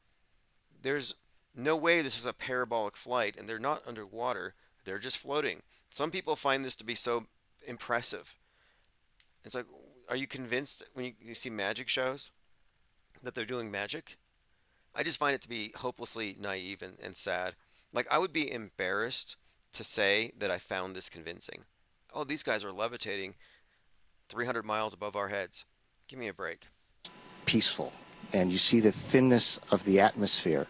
There's no way this is a parabolic flight, and they're not underwater. They're just floating. Some people find this to be so impressive. It's like, are you convinced when you see magic shows that they're doing magic? I just find it to be hopelessly naive and sad. Like, I would be embarrassed to say that I found this convincing. Oh, these guys are levitating 300 miles above our heads. Give me a break. Peaceful, and you see the thinness of the atmosphere.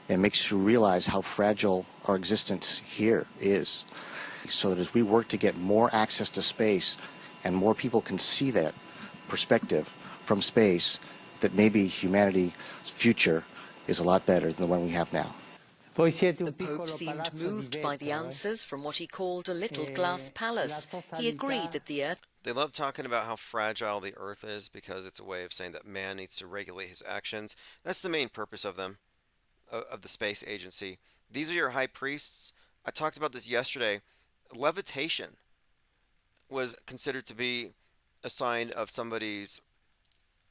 It makes you realize how fragile our existence here is. So that as we work to get more access to space and more people can see that perspective from space, that maybe humanity's future is a lot better than the one we have now. The Pope seemed moved by the answers from what he called a little glass palace. He agreed that the Earth... They love talking about how fragile the Earth is because it's a way of saying that man needs to regulate his actions. That's the main purpose of them, of the space agency. These are your high priests. I talked about this yesterday. Levitation was considered to be a sign of somebody's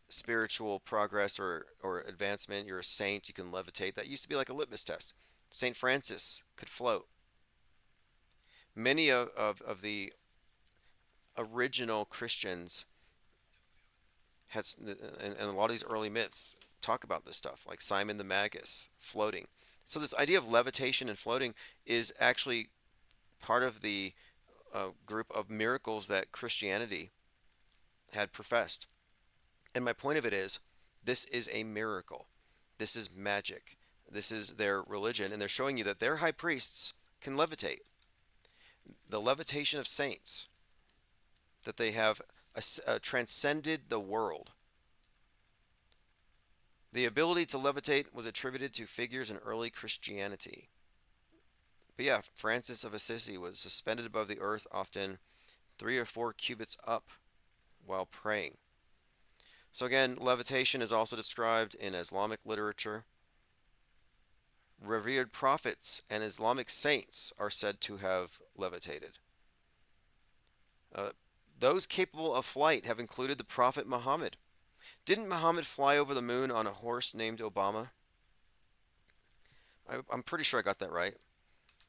spiritual progress or advancement. You're a saint, you can levitate. That used to be like a litmus test. St. Francis could float. Many of the original Christians had, and a lot of these early myths talk about this stuff, like Simon the Magus, floating. So this idea of levitation and floating is actually part of the group of miracles that Christianity had professed. And my point of it is, this is a miracle. This is magic. This is their religion, and they're showing you that their high priests can levitate. The levitation of saints, that they have transcended the world. The ability to levitate was attributed to figures in early Christianity. But yeah, Francis of Assisi was suspended above the earth, often 3 or 4 cubits up, while praying. So again, levitation is also described in Islamic literature. Revered prophets and Islamic saints are said to have levitated. Those capable of flight have included the Prophet Muhammad. Didn't Muhammad fly over the moon on a horse named Obama? I'm pretty sure I got that right.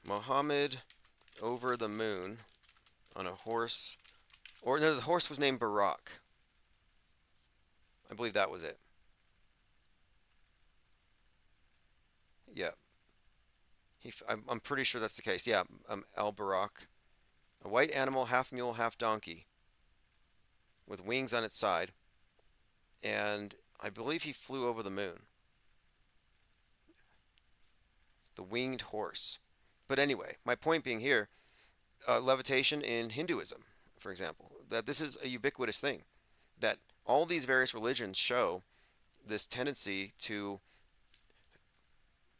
Muhammad over the moon on a horse, or no, the horse was named Barak. I believe that was it. Yeah. I'm pretty sure that's the case. Yeah, Al-Barak. A white animal, half mule, half donkey, with wings on its side. And I believe he flew over the moon. The winged horse. But anyway, my point being here, levitation in Hinduism, for example, that this is a ubiquitous thing. That all these various religions show this tendency to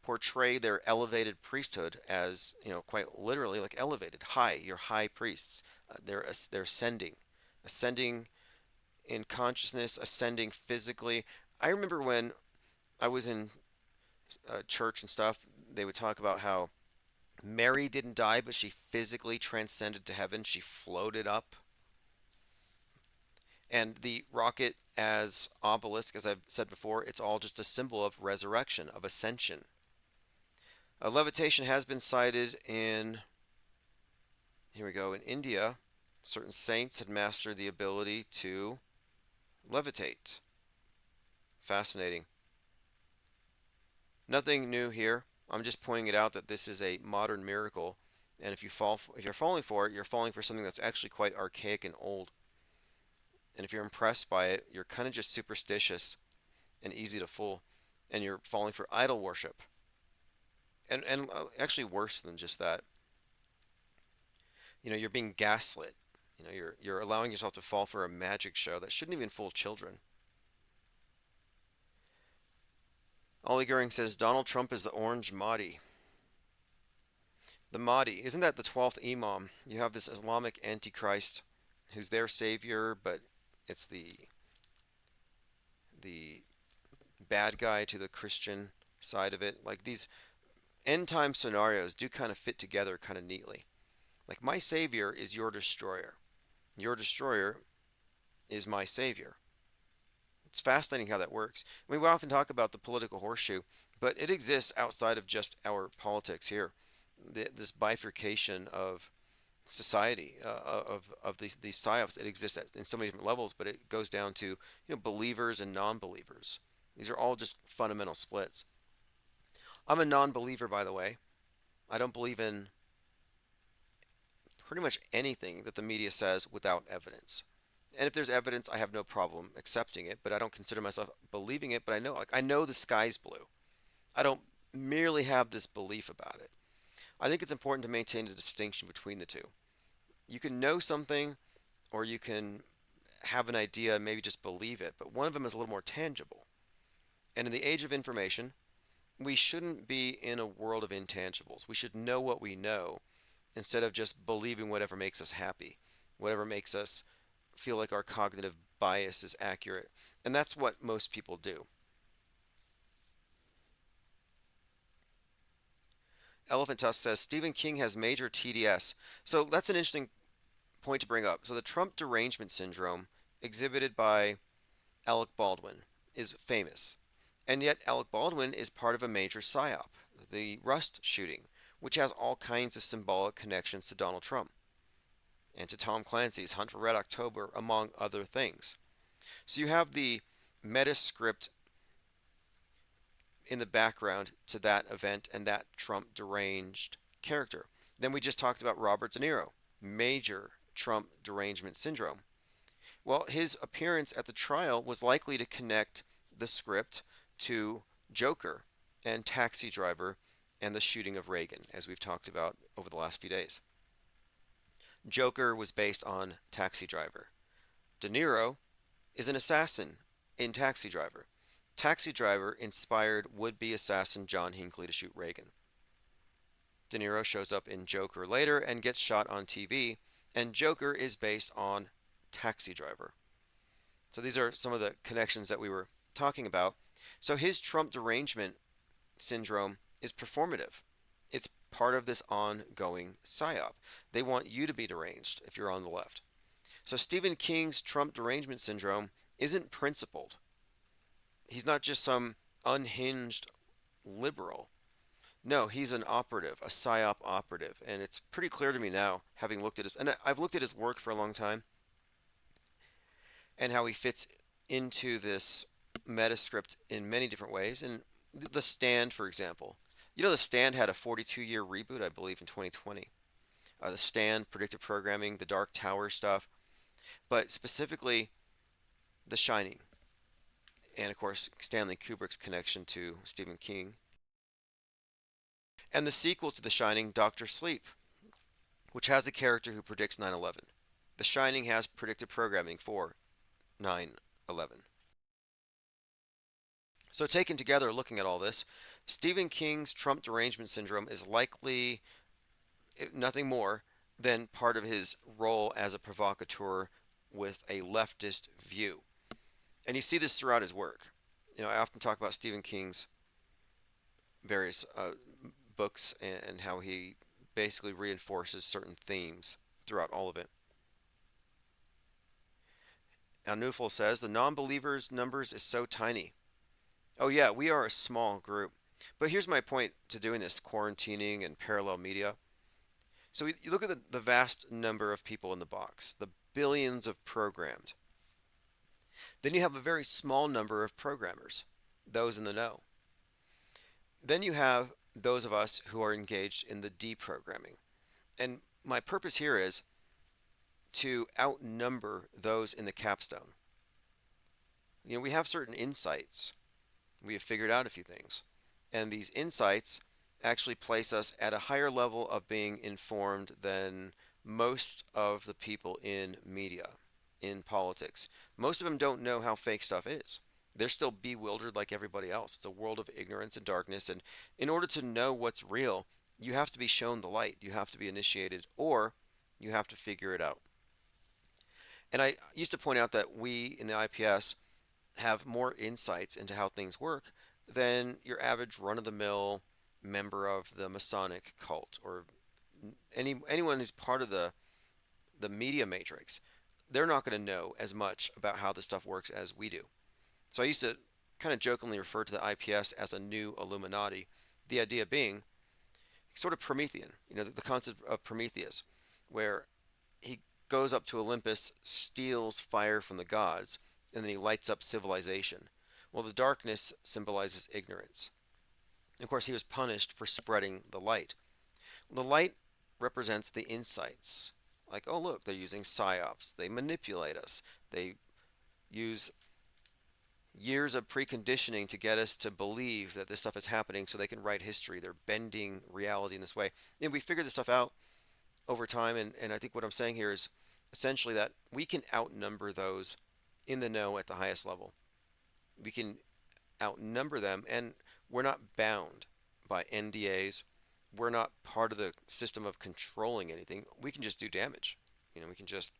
portray their elevated priesthood as, quite literally like elevated, high. You're high priests. They're ascending in consciousness, ascending physically. I remember when I was in church and stuff, they would talk about how Mary didn't die, but she physically transcended to heaven. She floated up. And the rocket as obelisk, as I've said before, it's all just a symbol of resurrection, of ascension. Levitation has been cited in, here we go, in India. Certain saints had mastered the ability to levitate. Fascinating. Nothing new here. I'm just pointing it out that this is a modern miracle, and if you're falling for it, you're falling for something that's actually quite archaic and old. And if you're impressed by it, you're kind of just superstitious and easy to fool, and you're falling for idol worship. And actually worse than just that, you're being gaslit. You're allowing yourself to fall for a magic show that shouldn't even fool children. Ollie Goering says Donald Trump is the Orange Mahdi. The Mahdi, isn't that the 12th Imam? You have this Islamic Antichrist who's their savior, but it's the bad guy to the Christian side of it. Like these end time scenarios do kind of fit together kind of neatly. Like my savior is your destroyer. Your destroyer is my savior. It's fascinating how that works. I mean, we often talk about the political horseshoe, but it exists outside of just our politics here. This bifurcation of society, of these psyops, it exists in so many different levels, but it goes down to believers and non-believers. These are all just fundamental splits. I'm a non-believer, by the way. I don't believe in pretty much anything that the media says without evidence. And if there's evidence, I have no problem accepting it, but I don't consider myself believing it, but I know the sky's blue. I don't merely have this belief about it. I think it's important to maintain a distinction between the two. You can know something or you can have an idea and maybe just believe it, but one of them is a little more tangible. And in the age of information, we shouldn't be in a world of intangibles. We should know what we know instead of just believing whatever makes us happy, whatever makes us feel like our cognitive bias is accurate. And that's what most people do. Elephant Tusk says Stephen King has major TDS. So that's an interesting point to bring up. So the Trump derangement syndrome exhibited by Alec Baldwin is famous. And yet Alec Baldwin is part of a major psyop, the Rust shooting, which has all kinds of symbolic connections to Donald Trump and to Tom Clancy's Hunt for Red October, among other things. So you have the Metascript in the background to that event and that Trump deranged character. Then we just talked about Robert De Niro, major Trump derangement syndrome. Well, his appearance at the trial was likely to connect the script to Joker and Taxi Driver and the shooting of Reagan, as we've talked about over the last few days. Joker was based on Taxi Driver. De Niro is an assassin in Taxi Driver. Taxi Driver inspired would-be assassin John Hinckley to shoot Reagan. De Niro shows up in Joker later and gets shot on TV, and Joker is based on Taxi Driver. So these are some of the connections that we were talking about. So his Trump derangement syndrome is performative. It's part of this ongoing psyop. They want you to be deranged if you're on the left. So Stephen King's Trump derangement syndrome isn't principled. He's not just some unhinged liberal. No, he's an operative, a psyop operative. And it's pretty clear to me now, having looked at I've looked at his work for a long time, and how he fits into this Metascript in many different ways. And The Stand, for example. The Stand had a 42-year reboot, I believe, in 2020. The Stand, predictive programming, the Dark Tower stuff, but specifically The Shining. And of course, Stanley Kubrick's connection to Stephen King. And the sequel to The Shining, Doctor Sleep, which has a character who predicts 9/11. The Shining has predictive programming for 9/11. So taken together, looking at all this, Stephen King's Trump derangement syndrome is likely nothing more than part of his role as a provocateur with a leftist view. And you see this throughout his work. I often talk about Stephen King's various books and how he basically reinforces certain themes throughout all of it. Now, Newful says, the non-believers numbers is so tiny. Oh yeah, we are a small group. But here's my point to doing this quarantining and parallel media. So you look at the vast number of people in the box, the billions of programmed. Then you have a very small number of programmers, those in the know. Then you have those of us who are engaged in the deprogramming. And my purpose here is to outnumber those in the capstone. We have certain insights. We have figured out a few things. And these insights actually place us at a higher level of being informed than most of the people in media, in politics. Most of them don't know how fake stuff is. They're still bewildered like everybody else. It's a world of ignorance and darkness. And in order to know what's real, you have to be shown the light. You have to be initiated, or you have to figure it out. And I used to point out that we in the IPS have more insights into how things work than your average run-of-the-mill member of the Masonic cult or anyone who's part of the media matrix. They're not going to know as much about how this stuff works as we do. So I used to kind of jokingly refer to the IPS as a new Illuminati. The idea being sort of Promethean, the concept of Prometheus, where he goes up to Olympus, steals fire from the gods, and then he lights up civilization. Well, the darkness symbolizes ignorance. Of course, he was punished for spreading the light. The light represents the insights. Like, oh, look, they're using psyops. They manipulate us. They use years of preconditioning to get us to believe that this stuff is happening so they can write history. They're bending reality in this way. And we figured this stuff out over time. And I think what I'm saying here is essentially that we can outnumber those in the know at the highest level. We can outnumber them, and we're not bound by NDAs. We're not part of the system of controlling anything. We can just do damage. We can just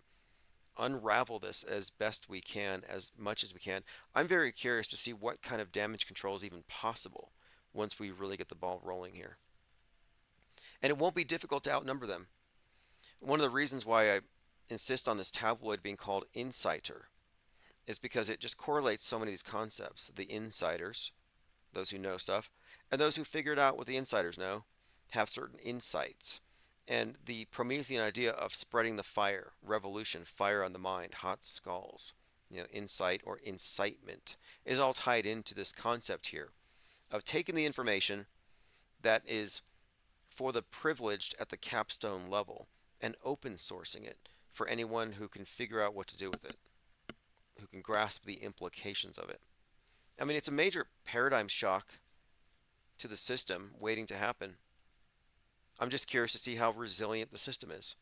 unravel this as best we can, as much as we can. I'm very curious to see what kind of damage control is even possible once we really get the ball rolling here. And it won't be difficult to outnumber them. One of the reasons why I insist on this tabloid being called Insider is because it just correlates so many of these concepts. The insiders, those who know stuff, and those who figured out what the insiders know, have certain insights. And the Promethean idea of spreading the fire, revolution, fire on the mind, hot skulls, insight or incitement, is all tied into this concept here of taking the information that is for the privileged at the capstone level and open sourcing it for anyone who can figure out what to do with it, who can grasp the implications of it. I mean, it's a major paradigm shock to the system waiting to happen. I'm just curious to see how resilient the system is.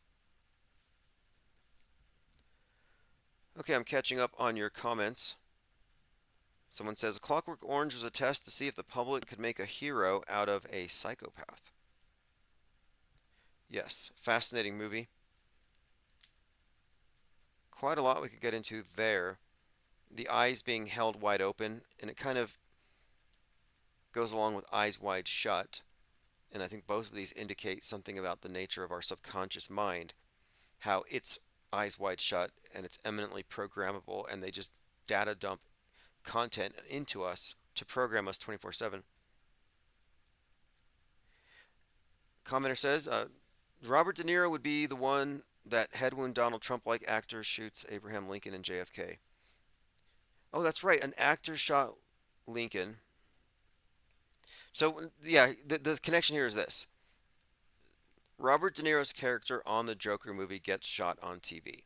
Okay, I'm catching up on your comments. Someone says, Clockwork Orange was a test to see if the public could make a hero out of a psychopath. Yes, fascinating movie. Quite a lot we could get into there. The eyes being held wide open, and it kind of goes along with Eyes Wide Shut. And I think both of these indicate something about the nature of our subconscious mind, how it's eyes wide shut and it's eminently programmable, and they just data dump content into us to program us 24/7. Commenter says, Robert De Niro would be the one that head wound Donald Trump-like actor shoots Abraham Lincoln and JFK. Oh, that's right. An actor shot Lincoln. So, yeah, the connection here is this. Robert De Niro's character on the Joker movie gets shot on TV.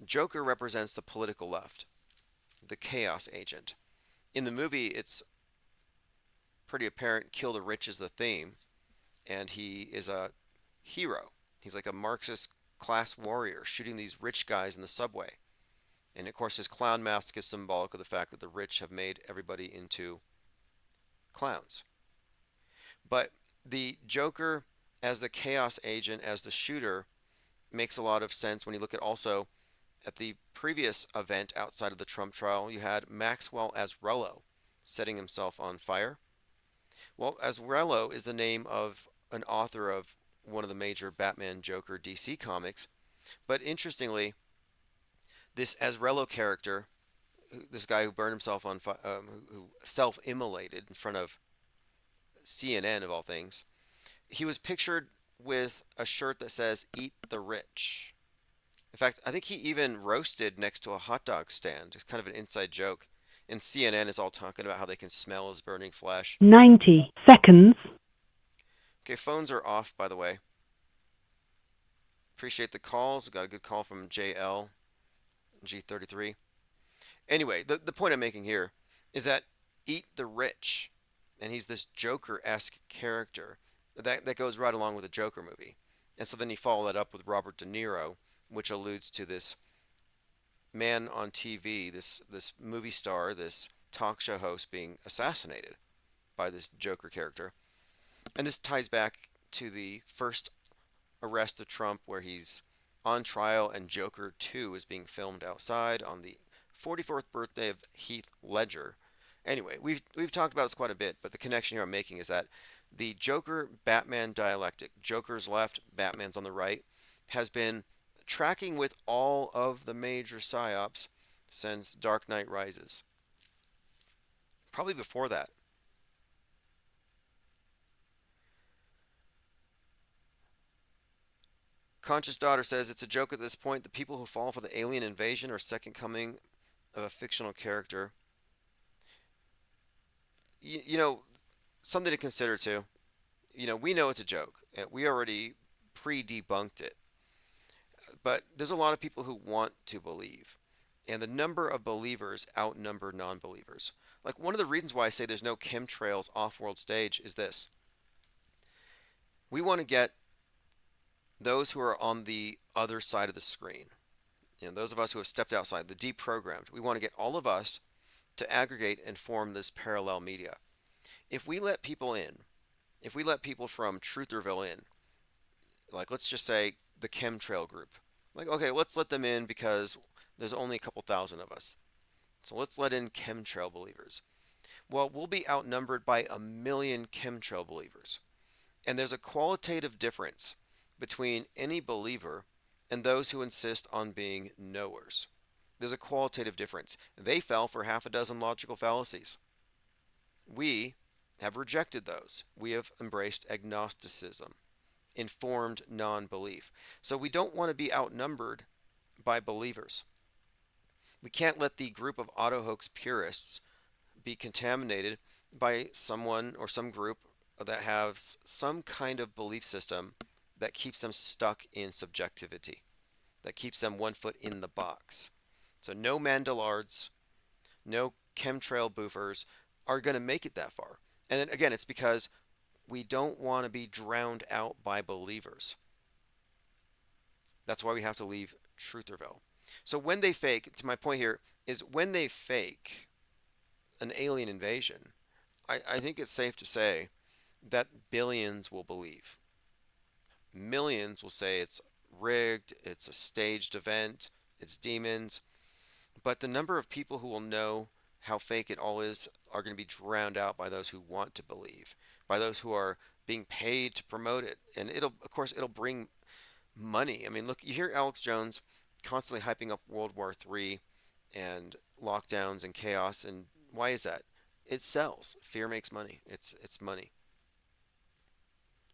Joker represents the political left, the chaos agent. In the movie, it's pretty apparent kill the rich is the theme, and he is a hero. He's like a Marxist class warrior shooting these rich guys in the subway. And of course, his clown mask is symbolic of the fact that the rich have made everybody into clowns. But the Joker as the chaos agent, as the shooter, makes a lot of sense when you look at also at the previous event outside of the Trump trial. You had Maxwell Azarello setting himself on fire. Well, Azarello is the name of an author of one of the major Batman, Joker, DC comics. But interestingly, this Azarello character, this guy who burned himself on fire, who self-immolated in front of CNN of all things, he was pictured with a shirt that says "Eat the Rich." In fact, I think he even roasted next to a hot dog stand. It's kind of an inside joke. And CNN is all talking about how they can smell his burning flesh. 90 seconds. Okay, phones are off, by the way. Appreciate the calls. Got a good call from JL G33. Anyway, the point I'm making here is that eat the rich. and he's this Joker-esque character that goes right along with the Joker movie. And so then you follow that up with Robert De Niro, which alludes to this man on TV, this movie star, this talk show host being assassinated by this Joker character. And this ties back to the first arrest of Trump, where he's on trial and Joker 2 is being filmed outside on the 44th birthday of Heath Ledger. Anyway, we've talked about this quite a bit, but the connection here I'm making is that the Joker Batman dialectic, Joker's left, Batman's on the right, has been tracking with all of the major psyops since Dark Knight Rises. Probably before that. Conscious Daughter says it's a joke at this point. The people who fall for the alien invasion or second coming of a fictional character. You know, something to consider too. You know, we know it's a joke. We already pre-debunked it. But there's a lot of people who want to believe. And the number of believers outnumber non-believers. Like, one of the reasons why I say there's no chemtrails off-world stage is this. We want to get those who are on the other side of the screen, you know, those of us who have stepped outside, the deprogrammed, we want to get all of us to aggregate and form this parallel media. If we let people in, if we let people from Trutherville in, like let's just say the chemtrail group, like, okay, let's let them in because there's only a couple thousand of us. So let's let in chemtrail believers. Well, we'll be outnumbered by 1 million chemtrail believers. And there's a qualitative difference between any believer and those who insist on being knowers. There's a qualitative difference. They fell for half a dozen logical fallacies. We have rejected those. We have embraced agnosticism, informed non-belief. So we don't want to be outnumbered by believers. We can't let the group of auto-hoax purists be contaminated by someone or some group that has some kind of belief system that keeps them stuck in subjectivity, that keeps them 1 foot in the box. So no Mandalards, no chemtrail boofers are going to make it that far. And then again, it's because we don't want to be drowned out by believers. That's why we have to leave Trutherville. So when they fake, to my point here, is when they fake an alien invasion, I think it's safe to say that billions will believe. Millions will say it's rigged, it's a staged event, it's demons. But the number of people who will know how fake it all is are going to be drowned out by those who want to believe, by those who are being paid to promote it. And it'll, of course, it'll bring money. I mean, look, you hear Alex Jones constantly hyping up World War III and lockdowns and chaos. And why is that? It sells. Fear makes money. It's money.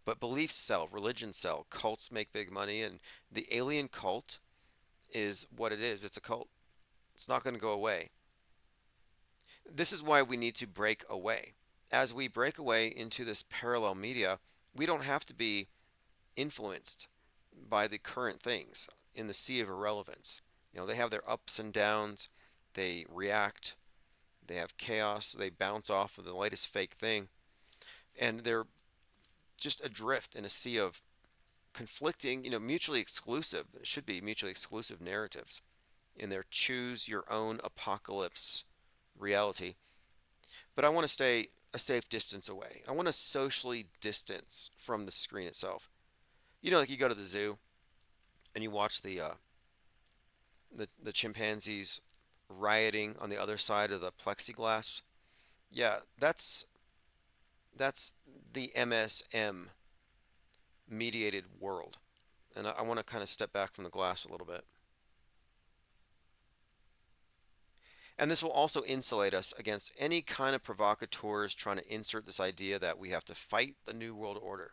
But beliefs sell, religions sell, cults make big money, and the alien cult is what it is. It's a cult. It's not going to go away. This is why we need to break away. As we break away into this parallel media, we don't have to be influenced by the current things in the sea of irrelevance. You know, they have their ups and downs, they react, they have chaos, they bounce off of the latest fake thing, and they're just adrift in a sea of conflicting, you know, mutually exclusive, it should be mutually exclusive narratives in their choose your own apocalypse reality. But I want to stay a safe distance away. I want to socially distance from the screen itself. You know, like you go to the zoo and you watch the chimpanzees rioting on the other side of the plexiglass. Yeah, that's the MSM mediated world. And I want to kind of step back from the glass a little bit. And this will also insulate us against any kind of provocateurs trying to insert this idea that we have to fight the New World Order.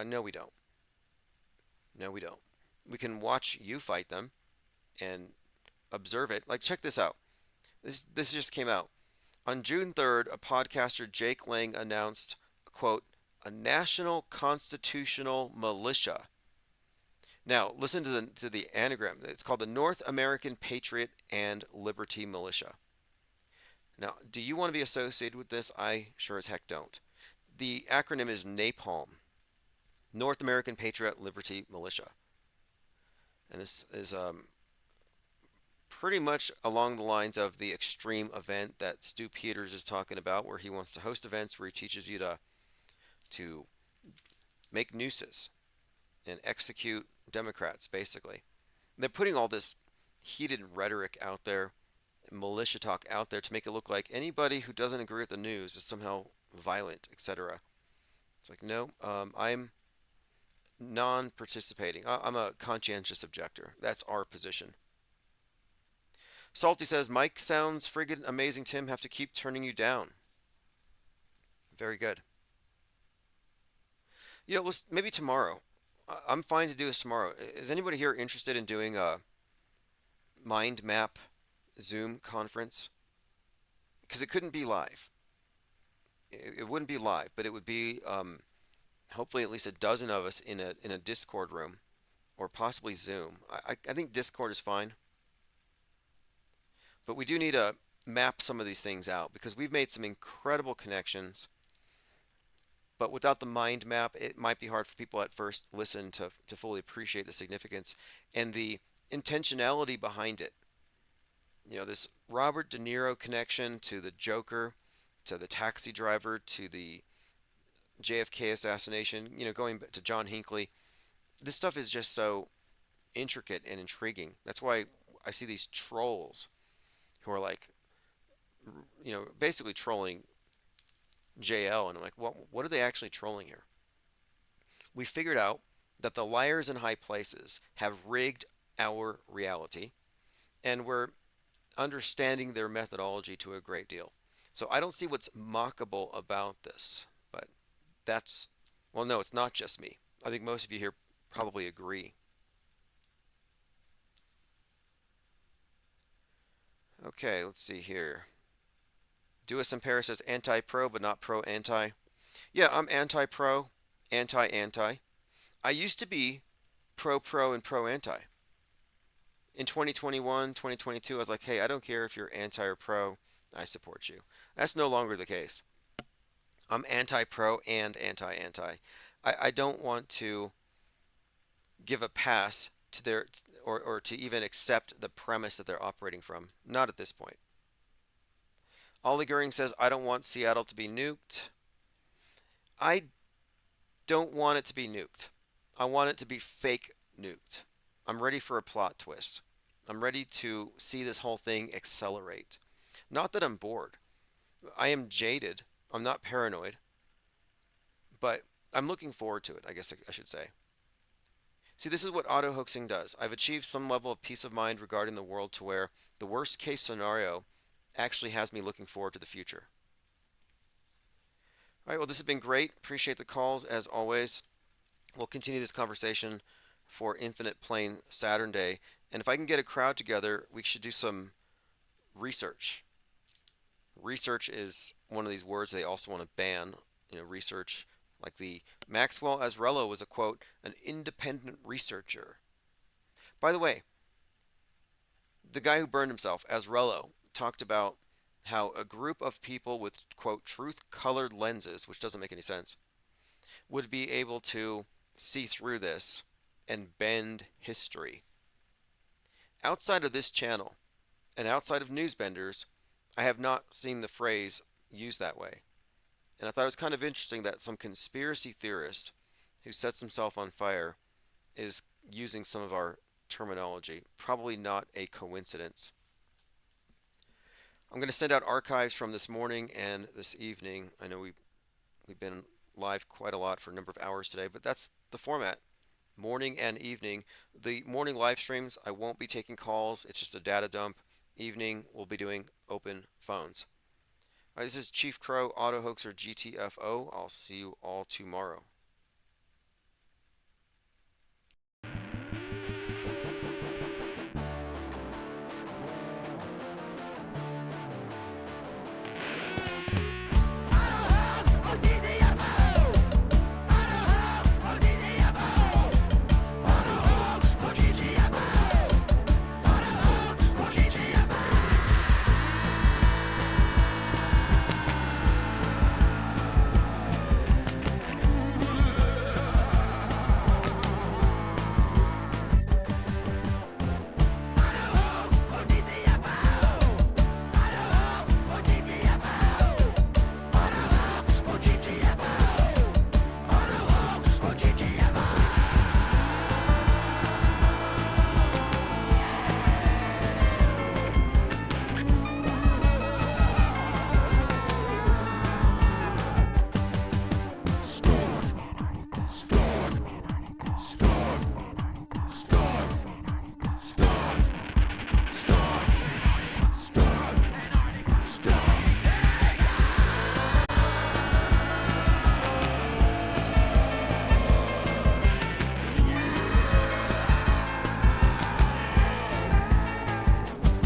No, we don't. No, we don't. We can watch you fight them and observe it. Like, check this out. This just came out. On June 3rd, a podcaster, Jake Lang, announced, quote, a national constitutional militia. Now, listen to the anagram. It's called the North American Patriot and Liberty Militia. Now, do you want to be associated with this? I sure as heck don't. The acronym is NAPALM, North American Patriot Liberty Militia. And this is pretty much along the lines of the extreme event that Stu Peters is talking about, where he wants to host events where he teaches you to make nooses and execute Democrats, basically. They're putting all this heated rhetoric out there, militia talk out there, to make it look like anybody who doesn't agree with the news is somehow violent, etc. It's like, no, I'm non-participating. I'm a conscientious objector. That's our position. Salty says, Mike sounds friggin' amazing, Tim. Have to keep turning you down. Very good. Maybe tomorrow. I'm fine to do this tomorrow. Is anybody here interested in doing a mind map Zoom conference? Because it couldn't be live. It wouldn't be live, but it would be hopefully at least a dozen of us in a Discord room, or possibly Zoom. I think Discord is fine. But we do need to map some of these things out, because we've made some incredible connections. But without the mind map, it might be hard for people at first listen to fully appreciate the significance and the intentionality behind it. This Robert De Niro connection to the Joker, to the taxi driver, to the JFK assassination, going to John Hinckley. This stuff is just so intricate and intriguing. That's why I see these trolls who are like, basically trolling JL, and I'm like, what are they actually trolling here? We figured out that the liars in high places have rigged our reality, and we're understanding their methodology to a great deal. So I don't see what's mockable about this, but no, it's not just me. I think most of you here probably agree. Okay, let's see here. Duas in Paris says anti-pro, but not pro-anti. Yeah, I'm anti-pro, anti-anti. I used to be pro-pro and pro-anti. In 2021, 2022, I was like, hey, I don't care if you're anti or pro, I support you. That's no longer the case. I'm anti-pro and anti-anti. I don't want to give a pass to their, or to even accept the premise that they're operating from. Not at this point. Ollie Goering says, I don't want Seattle to be nuked. I don't want it to be nuked. I want it to be fake nuked. I'm ready for a plot twist. I'm ready to see this whole thing accelerate. Not that I'm bored. I am jaded. I'm not paranoid. But I'm looking forward to it, I guess I should say. See, this is what auto-hoaxing does. I've achieved some level of peace of mind regarding the world to where the worst case scenario actually has me looking forward to the future. All right, well, this has been great. Appreciate the calls as always. We'll continue this conversation for Infinite Plane Saturn Day. And if I can get a crowd together, we should do some research. Research is one of these words they also want to ban. Research, like the Maxwell Azarello was a quote, an independent researcher. By the way, the guy who burned himself, Azarello, talked about how a group of people with, quote, truth-colored lenses, which doesn't make any sense, would be able to see through this and bend history. Outside of this channel and outside of Newsbenders, I have not seen the phrase used that way. And I thought it was kind of interesting that some conspiracy theorist who sets himself on fire is using some of our terminology. Probably not a coincidence. I'm going to send out archives from this morning and this evening. I know we've been live quite a lot for a number of hours today, but that's the format. Morning and evening. The morning live streams, I won't be taking calls. It's just a data dump. Evening, we'll be doing open phones. All right, this is Chief Crow, Auto Hoaxer GTFO. I'll see you all tomorrow.